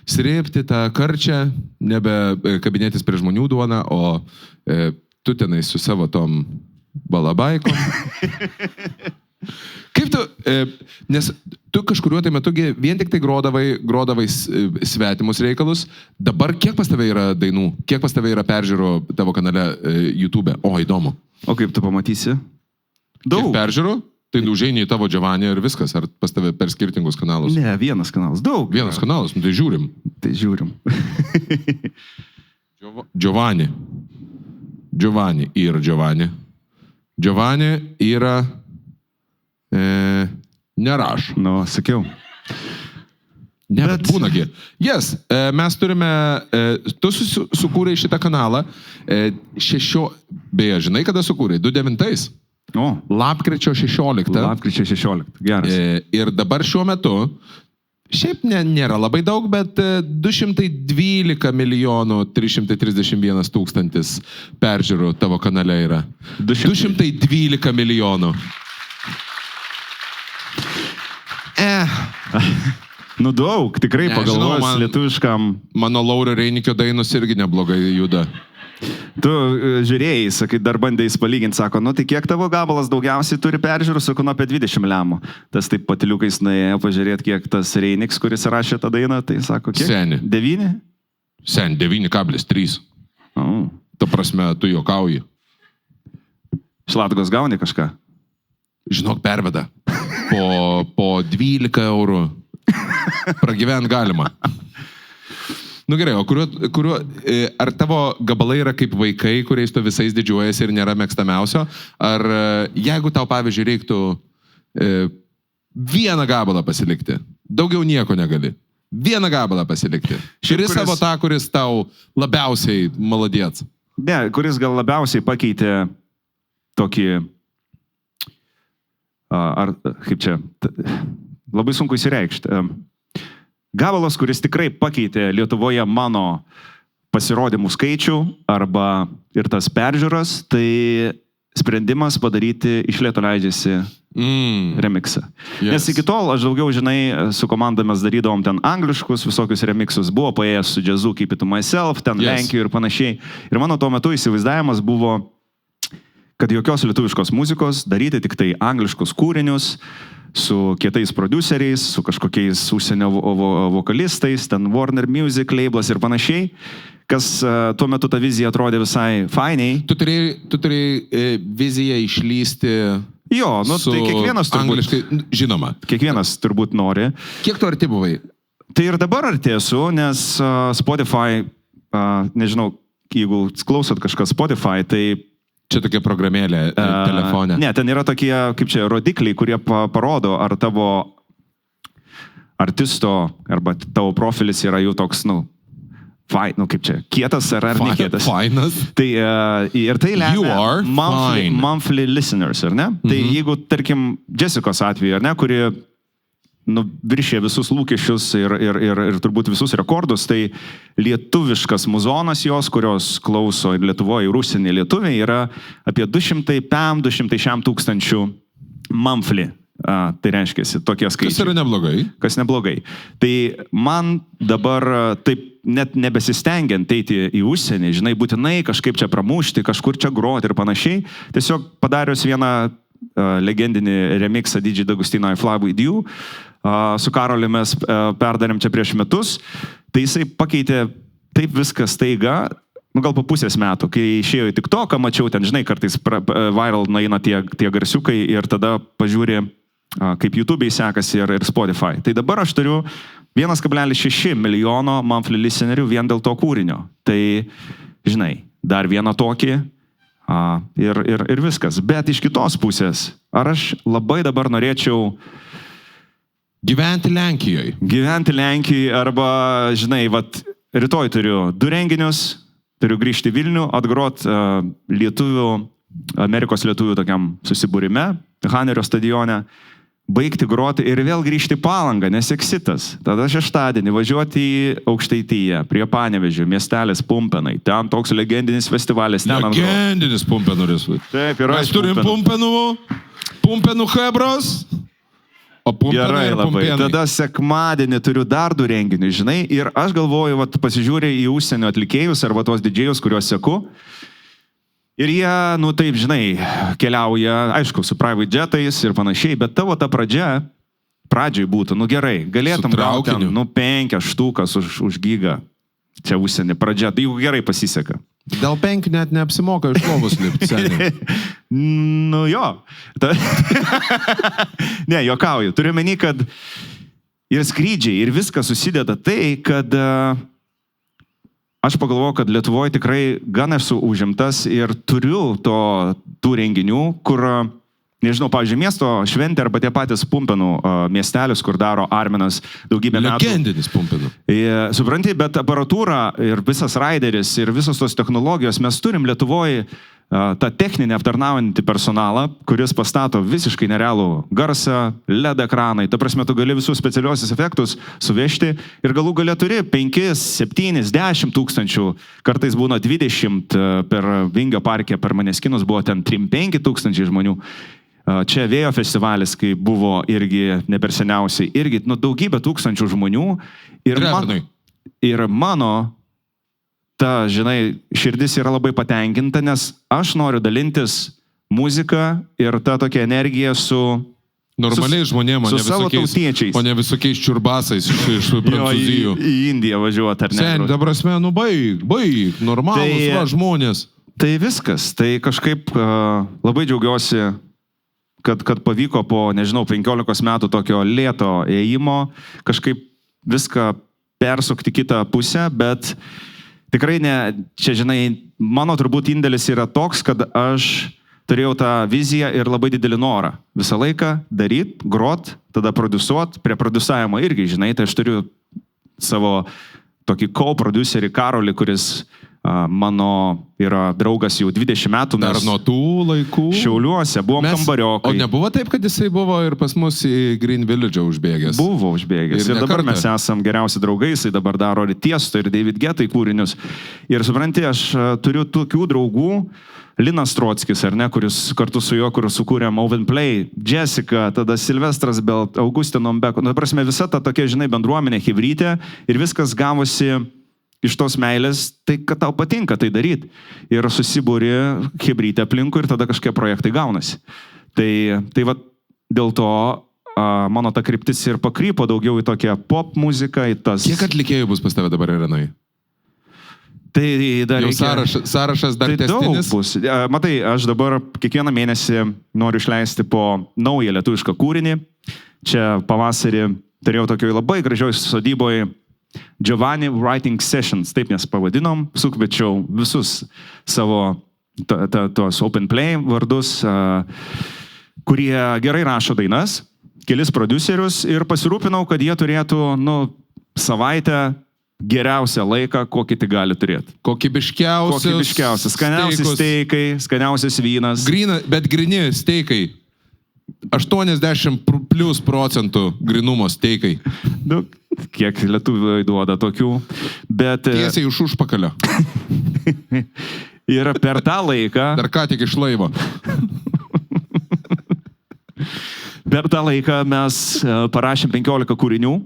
srėbti tą karčią, nebe kabinėtis prie žmonių duoną, o tu tenai su savo tom balabaikom. Kaip tu, nes tu kažkuriuo tai metu vien tik tai grodavai svetimus reikalus, dabar kiek pas tave yra dainų, kiek pas tave yra peržiūrų tavo kanale YouTube? O, įdomu. O kaip tu pamatysi? Daug. Kiek peržiūrų? Tai užeini į tavo Giovanni ir viskas, ar pas tave per skirtingus kanalus? Ne, vienas kanalas, daug. Vienas kanalas, tai žiūrim. Tai žiūrim. Giovanni ir Giovanni. Giovanni yra... nerašo. Nu, sakiau. Ne, bet būnagi. Yes, mes turime... Tu sukūrei šitą kanalą. Beje, žinai, kada sukūrei? 2009. O. Lapkričio 16. Lapkričio 16. Geras. Ir dabar šiuo metu, šiaip nėra labai daug, bet 212 331 000 peržiūrų tavo kanale yra. 212 milijonų. Nu daug, tikrai pagalvojus lietuviškam. Mano Laurio Reinikio dainos irgi neblogai juda. Tu žiūrėjai, sakai, dar bandėjai palyginti, sako, nu tai kiek tavo gabalas daugiausiai turi peržiūrų, sako, nu apie 20 lemų. Tas taip patiliukais nuėjo pažiūrėti, kiek tas Reiniks, kuris rašė tą dainą, tai sako, kiek? Seni. 9? Seni, 9,3. Oh. Ta prasme, tu juokauji. Šlatgos gauni kažką? Žinok, perveda. Po 12 eurų. Pragyvent galima. Nu gerai, o ar tavo gabalai yra kaip vaikai, kuriais tu visais didžiuojasi ir nėra mėgstamiausio? Ar jeigu tau, pavyzdžiui, reiktų vieną gabalą pasilikti, daugiau nieko negali, vieną gabalą pasilikti. Kuris savo tą, kuris tau labiausiai maladiec. Ne, kuris gal labiausiai pakeitė tokį, ar kaip čia, labai sunku įsireikšti. Gabalas, kuris tikrai pakeitė Lietuvoje mano pasirodymų skaičių arba ir tas peržiūras, tai sprendimas padaryti iš lėto leidžiasi remixą. Yes. Nes iki tol, aš daugiau, žinai, su komanda mes darydavom ten angliškus visokius remixus, buvo paėjęs su jazzu Keep It To Myself, ten Lenkijoje ir panašiai. Ir mano tuo metu įsivaizdavimas buvo, kad jokios lietuviškos muzikos, daryti tik tai angliškus kūrinius, su kietais produceriais, su kažkokiais užsienio vokalistais, ten Warner Music labels ir panašiai, kas tuo metu ta vizija atrodė visai fainiai. Tu turėjai viziją išlysti jo, nu tai kiekvienas turbūt, angliškai, žinoma. Kiekvienas turbūt nori. Kiek tu arti buvai? Tai ir dabar arti esu, nes Spotify, nežinau, jeigu klausot kažką Spotify, tai čia tokia programėlė telefone. Ne, ten yra tokie, kaip čia, rodikliai, kurie parodo, ar tavo artisto, arba tavo profilis yra jau toks, kaip čia, kietas ar nekietas. Fainas. Tai, ir tai lemia monthly listeners, ar ne? Tai jeigu, tarkim, Jessicos atveju, ar ne, kuri viršė visus lūkesčius ir turbūt visus rekordus, tai lietuviškas muzonas jos, kurios klauso ir Lietuvoje, ir užsienį lietuviai, yra apie 200 tūkstančių monthly. Tai reiškia, tokie skaičiai. Kas yra neblogai? Kas neblogai. Tai man dabar taip net nebesistengiant eiti į užsienį, žinai, būtinai kažkaip čia pramušti, kažkur čia groti ir panašiai, tiesiog padarius vieną legendinį remixą DJ D'Agostino I Fly With You, su Karoliu mes perdarėm čia prieš metus, tai jisai pakeitė taip viskas staiga, gal po pusės metų, kai išėjo į TikToką, mačiau ten, žinai, kartais viral naina tie garsiukai ir tada pažiūrė, kaip YouTube'ai sekasi ir Spotify. Tai dabar aš turiu 1,6 milijono monthly listenerių vien dėl to kūrinio. Tai, žinai, dar vieną tokį ir viskas. Bet iš kitos pusės, ar aš labai dabar norėčiau gyventi Lenkijoje? Gyventi Lenkijoje arba, žinai, rytoj turiu 2 renginius, turiu grįžti į Vilnių, atgrot Amerikos lietuvių tokiam susibūrime, Hanerio stadione, baigti groti ir vėl grįžti į Palangą, nes Eksitas. Tada šeštadienį važiuoti į Aukštaitiją, prie Panevėžio, miestelis Pumpenai. Ten toks legendinis festivalis. Legendinis Pumpenų. Taip, yra. Mes turim Pumpenų hebros. Gerai labai. Tada sekmadienį turiu dar 2 renginius, žinai, ir aš galvoju, pasižiūrė į užsienio atlikėjus arba tos didžėjus, kuriuos seku. Ir jie, taip, žinai, keliauja, aišku, su private jetais ir panašiai, bet tavo ta pradžiai būtų, gerai, galėtum gauti 5 štukas už gigą čia užsienį pradžia, tai jeigu gerai pasiseka. Dėl 5 net neapsimoka iš lovos lipti, seniai. Jo. Ne, juokauju. Turiu meni, kad ir skrydžiai, ir viskas susideda tai, kad aš pagalvoju, kad Lietuvoje tikrai gan esu užimtas ir turiu tų renginių, kur, nežinau, pavyzdžiui, miesto šventė arba tie patys Pumpenų miestelis, kur daro Arminas daugybę metų. Legendinis Pumpenų. Supranti, bet aparatūra ir visas raideris ir visos tos technologijos, mes turim Lietuvoje tą techninį aptarnaujantį personalą, kuris pastato visiškai nerealų garsą, LED ekranai. Ta prasme, tu gali visus specialiosius efektus suvežti ir galų gale turi 5, 7, 10 tūkstančių, kartais būna 20 per Vingio parke, per Maneskinus buvo ten 3-5 tūkstančiai žmonių. Čia Vėjo festivalis, kai buvo irgi neperseniausiai, irgi daugybė tūkstančių žmonių. Ir mano ta, žinai, širdis yra labai patenkinta, nes aš noriu dalintis muziką ir tą tokią energiją su normaliai žmonėm, o ne visokiais čiurbasais iš Prancūzijų. Į Indiją važiuoti, ar ne? Sen, ta prasme, baig, normalus žmonės. Tai viskas, tai kažkaip labai džiaugiuosi, kad pavyko po, nežinau, 15 metų tokio lėto ėjimo kažkaip viską persukti kitą pusę, bet tikrai ne, čia, žinai, mano turbūt indėlis yra toks, kad aš turėjau tą viziją ir labai didelį norą. Visą laiką daryt, grot, tada produsuot, prie produsavimo irgi, žinai, tai aš turiu savo tokį co-producerį Karolį, kuris mano yra draugas jau 20 metų. Dar nuo tų laikų? Šiauliuose, buvom kambariokai. O nebuvo taip, kad jisai buvo ir pas mus į Green Village užbėgęs? Buvo užbėgęs. Ir dabar mes esam geriausi draugai, jisai dabar daro ir Tiesto, ir David Guettai kūrinius. Ir supranti, aš turiu tokių draugų, Linas Trockis, ar ne, kuris kartu su juo, kur sukūrė Oven Play, Jessica, tada Silvestras Belt, Augustino Mbeko. Nu, prasme, visa ta tokia, žinai, bendruomenė hibrytė ir viskas gavosi iš tos meilės, tai kad tau patinka tai daryti. Ir susibūri hibrytę aplinkui ir tada kažkokie projektai gaunasi. Tai va, dėl to mano ta kryptis ir pakrypo daugiau į tokią pop muziką, į tas... Kiek atlikėjų bus pas tave dabar Arenoj? Tai dar jau sąrašas dar tęstinis? Daug bus. Matai, aš dabar kiekvieną mėnesį noriu išleisti po naują lietuvišką kūrinį. Čia pavasarį turėjau tokioj labai gražioj sodyboje Giovanni Writing Sessions, taip mes pavadinom, sukviečiau visus savo tos Open Play vardus, kurie gerai rašo dainas, kelis producerius ir pasirūpinau, kad jie turėtų, savaitę geriausią laiką, kokį tik gali turėti. Kokybiškiausias. Skaniausi steikai, skaniausias vynas. Bet grini steikai. 80% grinumo steikai. Kiek lietuvių duoda tokių, bet... Tiesiai iš užpakalio. Ir per tą laiką... Dar ką tik iš laivo. Per tą laiką mes parašėm 15 kūrinių.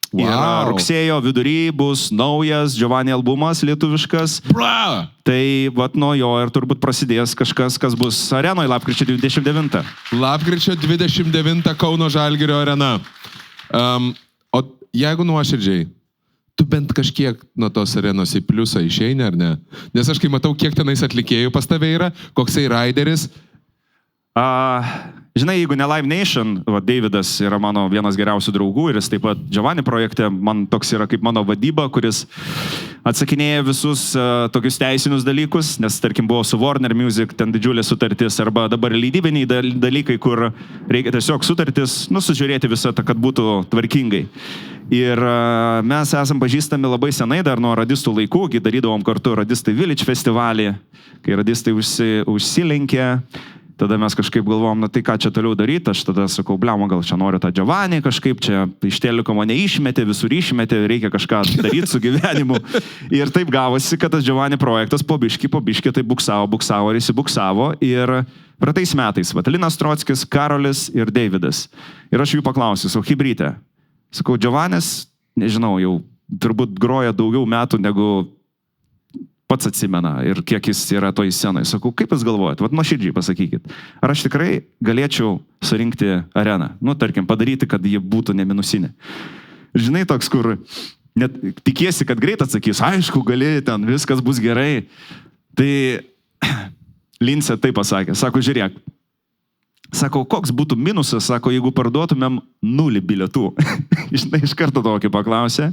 Wow. Ir rugsėjo vidury bus naujas Giovanni albumas lietuviškas. Bra! Tai vat nuo jo ir turbūt prasidės kažkas, kas bus Arenoje lapkričio 29. Lapkričio 29 Kauno Žalgirio arena. O jeigu nuoširdžiai, tu bent kažkiek nuo tos arenos į pliusą išeini, ar ne? Nes aš kai matau, kiek tenais atlikėjų pas tave yra, koksai raideris. Žinai, jeigu ne Live Nation, Davidas yra mano vienas geriausių draugų ir jis taip pat Giovanni projekte, man toks yra kaip mano vadyba, kuris atsakinėja visus tokius teisinius dalykus, nes tarkim buvo su Warner Music, ten didžiulė sutartis, arba dabar leidybiniai dalykai, kur reikia tiesiog sutartis, sužiūrėti visą tą, kad būtų tvarkingai. Ir mes esam pažįstami labai senai, dar nuo radistų laikų, kai darydavom kartu Radistai Village festivalį, kai radistai užsilenkė. Tada mes kažkaip galvom, tai ką čia toliau daryti, aš tada sakau, bliamo, gal čia noriu tą Giovanni kažkaip, čia iš teliko mane išmetė, visur išmetė, reikia kažką daryti su gyvenimu. Ir taip gavosi, kad tas Giovanni projektas po biški, tai buksavo ir įsibuksavo. Ir praeitais metais, Linas Trockis, Karolis ir Davidas. Ir aš jų paklausiu, hibrytė. Sakau, Giovannis, nežinau, jau turbūt groja daugiau metų negu pats atsimena ir kiek jis yra toj scenai. Sakau, kaip jūs galvojat? Nuoširdžiai pasakykit. Ar aš tikrai galėčiau surinkti areną? Tarkim, padaryti, kad ji būtų neminusinė. Žinai, toks, kur net tikiesi, kad greit atsakys, aišku, gali, ten viskas bus gerai. Tai Lince taip pasakė. Sako, žiūrėk. Sako, koks būtų minusas, sako, jeigu parduotumėm 0 bilietų. Žinai, iš karto tokį paklausė.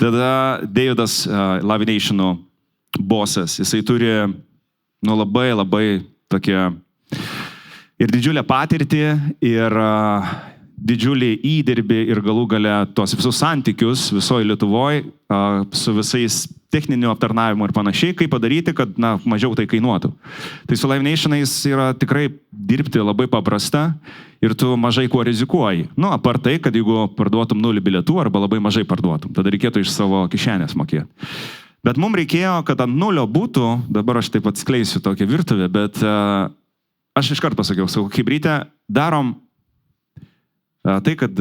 Tada Davidas Live Nation'o bosas, jisai turi labai tokią ir didžiulę patirtį, ir didžiulį įdirbį, ir galų gale tos visus santykius visoje Lietuvoje su visais techniniu aptarnavimu ir panašiai, kaip padaryti, kad mažiau tai kainuotų. Tai su Live Nation'ais yra tikrai dirbti labai paprasta ir tu mažai kuo rizikuoji. Apart tai, kad jeigu parduotum 0 bilietų arba labai mažai parduotum, tada reikėtų iš savo kišenės mokėti. Bet mums reikėjo, kad ant 0 būtų, dabar aš taip atskleisiu tokią virtuvę, bet aš iš karto pasakiau, hibrytę darom tai, kad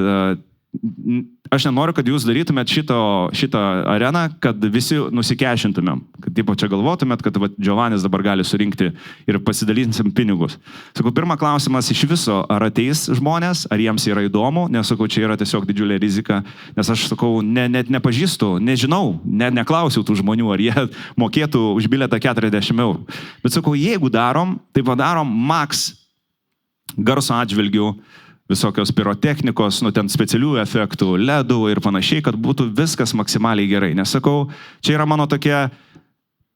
aš nenoriu, kad jūs darytumėt šitą areną, kad visi nusikešintumėm. Kad čia galvotumėt, kad Giovannis dabar gali surinkti ir pasidalinsim pinigus. Sakau, pirmą klausimas iš viso, ar ateis žmonės, ar jiems yra įdomu, nes sakau, čia yra tiesiog didžiulė rizika, nes aš sakau, net nepažįstu, nežinau, neklausiau tų žmonių, ar jie mokėtų už bilietą 40 eurų. Bet sakau, jeigu darom, tai padarom maks garso atžvilgių, visokios pirotechnikos, ten specialių efektų, ledų ir panašiai, kad būtų viskas maksimaliai gerai. Nes sakau, čia yra mano tokia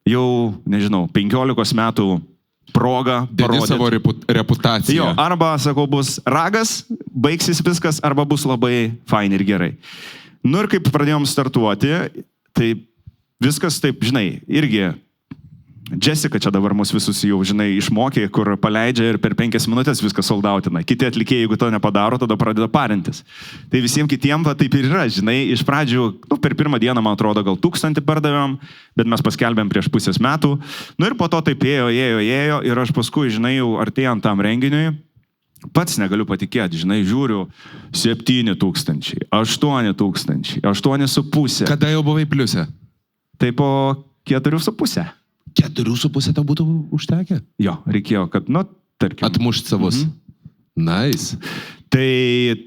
jau, nežinau, 15 metų proga parodyti savo reputaciją. Jo, arba, sakau, bus ragas, baigsis viskas, arba bus labai fain ir gerai. Nu ir kaip pradėjom startuoti, tai viskas taip, žinai, irgi Jessica čia dabar mus visus jau, žinai, išmokė, kur paleidžia ir per 5 minutės viską soldautina. Kiti atlikėjai, jeigu to nepadaro, tada pradeda parintis. Tai visiems kitiems va, taip ir yra, žinai, iš pradžių, per pirmą dieną, man atrodo, gal 1000 pardavėm, bet mes paskelbėm prieš pusės metų. Nu ir po to taip ėjo ir aš paskui, žinai, jau artėjant tam renginiui, pats negaliu patikėti, žinai, žiūriu 7000, 8000, 8,5. Kada jau buvai pliuse? Tai po 4,5. 4,5 tau būtų užtekę? Jo, reikėjo, kad, nu, tarkim. Atmušti savus. Nice. Tai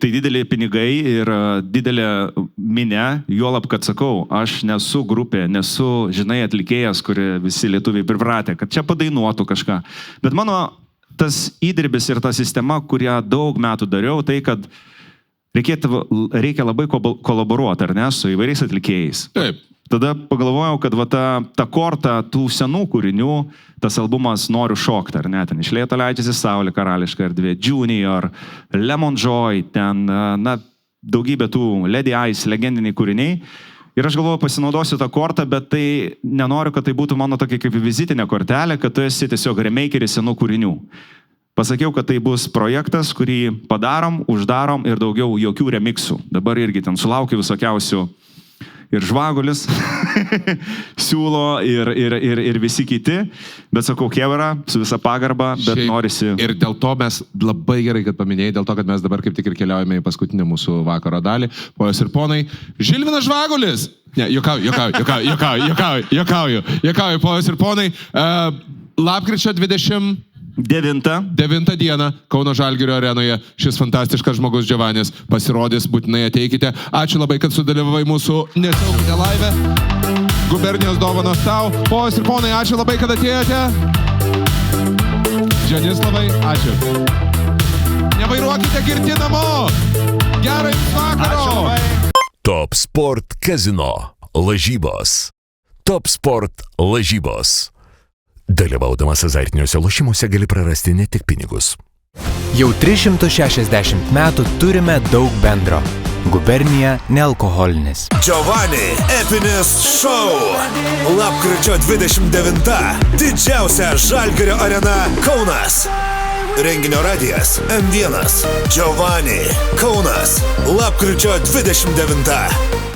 dideli pinigai ir didelė minė, juolab, kad sakau, aš nesu grupė, nesu, žinai, atlikėjas, kurie visi lietuviai pripratę, kad čia padainuotų kažką. Bet mano tas įdirbis ir ta sistema, kurią daug metų dariau, tai kad reikia labai kolaboruoti, ar ne, su įvairiais atlikėjais. Taip. Tada pagalvojau, kad va ta korta tų senų kūrinių, tas albumas Noriu šokti, ar ne, ten Iš lėto leidžiasi saulė, Karališka erdvė, Junior, Lemon Joy, ten, na, daugybė tų Lady Ice, legendiniai kūriniai. Ir aš galvoju, pasinaudosiu tą kortą, bet tai nenoriu, kad tai būtų mano tokia kaip vizitinė kortelė, kad tu esi tiesiog remakeris senų kūrinių. Pasakiau, kad tai bus projektas, kurį padarom, uždarom ir daugiau jokių remiksų. Dabar irgi ten sulaukiu visokiausių ir Žvagulis siūlo ir visi kiti, bet sakau, Kevara, su visa pagarba, bet šiaip, norisi. Ir dėl to mes labai gerai, kad paminėjai, dėl to, kad mes dabar kaip tik ir keliaujame į paskutinę mūsų vakaro dalį. Ponios ir ponai, Žilvinas Žvagulis. Ne, juokauju, ponios ir ponai, lapkričio 9 dieną Kauno Žalgirio arenoje šis fantastiškas žmogus Giovanis pasirodys, būtinai ateikite. Ačiū labai, kad sudalyvavai mūsų nesauginę laivę. Gubernijos dovanos tau. Ponios ir ponai, ačiū labai, kad atėjote. Žanislavai, ačiū. Nevairuokite girti namo. Gerai jums vakaro. Top Sport Casino. Lažybos. Top Sport lažybos. Dalyvaudamas azartiniuose lošimuose gali prarasti ne tik pinigus. Jau 360 metų turime daug bendro. Gubernija nealkoholinis. Giovanni epinis šou. Lapkričio 29. Didžiausia Žalgirio arena Kaunas. Renginio radijas M1. Giovanni Kaunas. Lapkričio 29.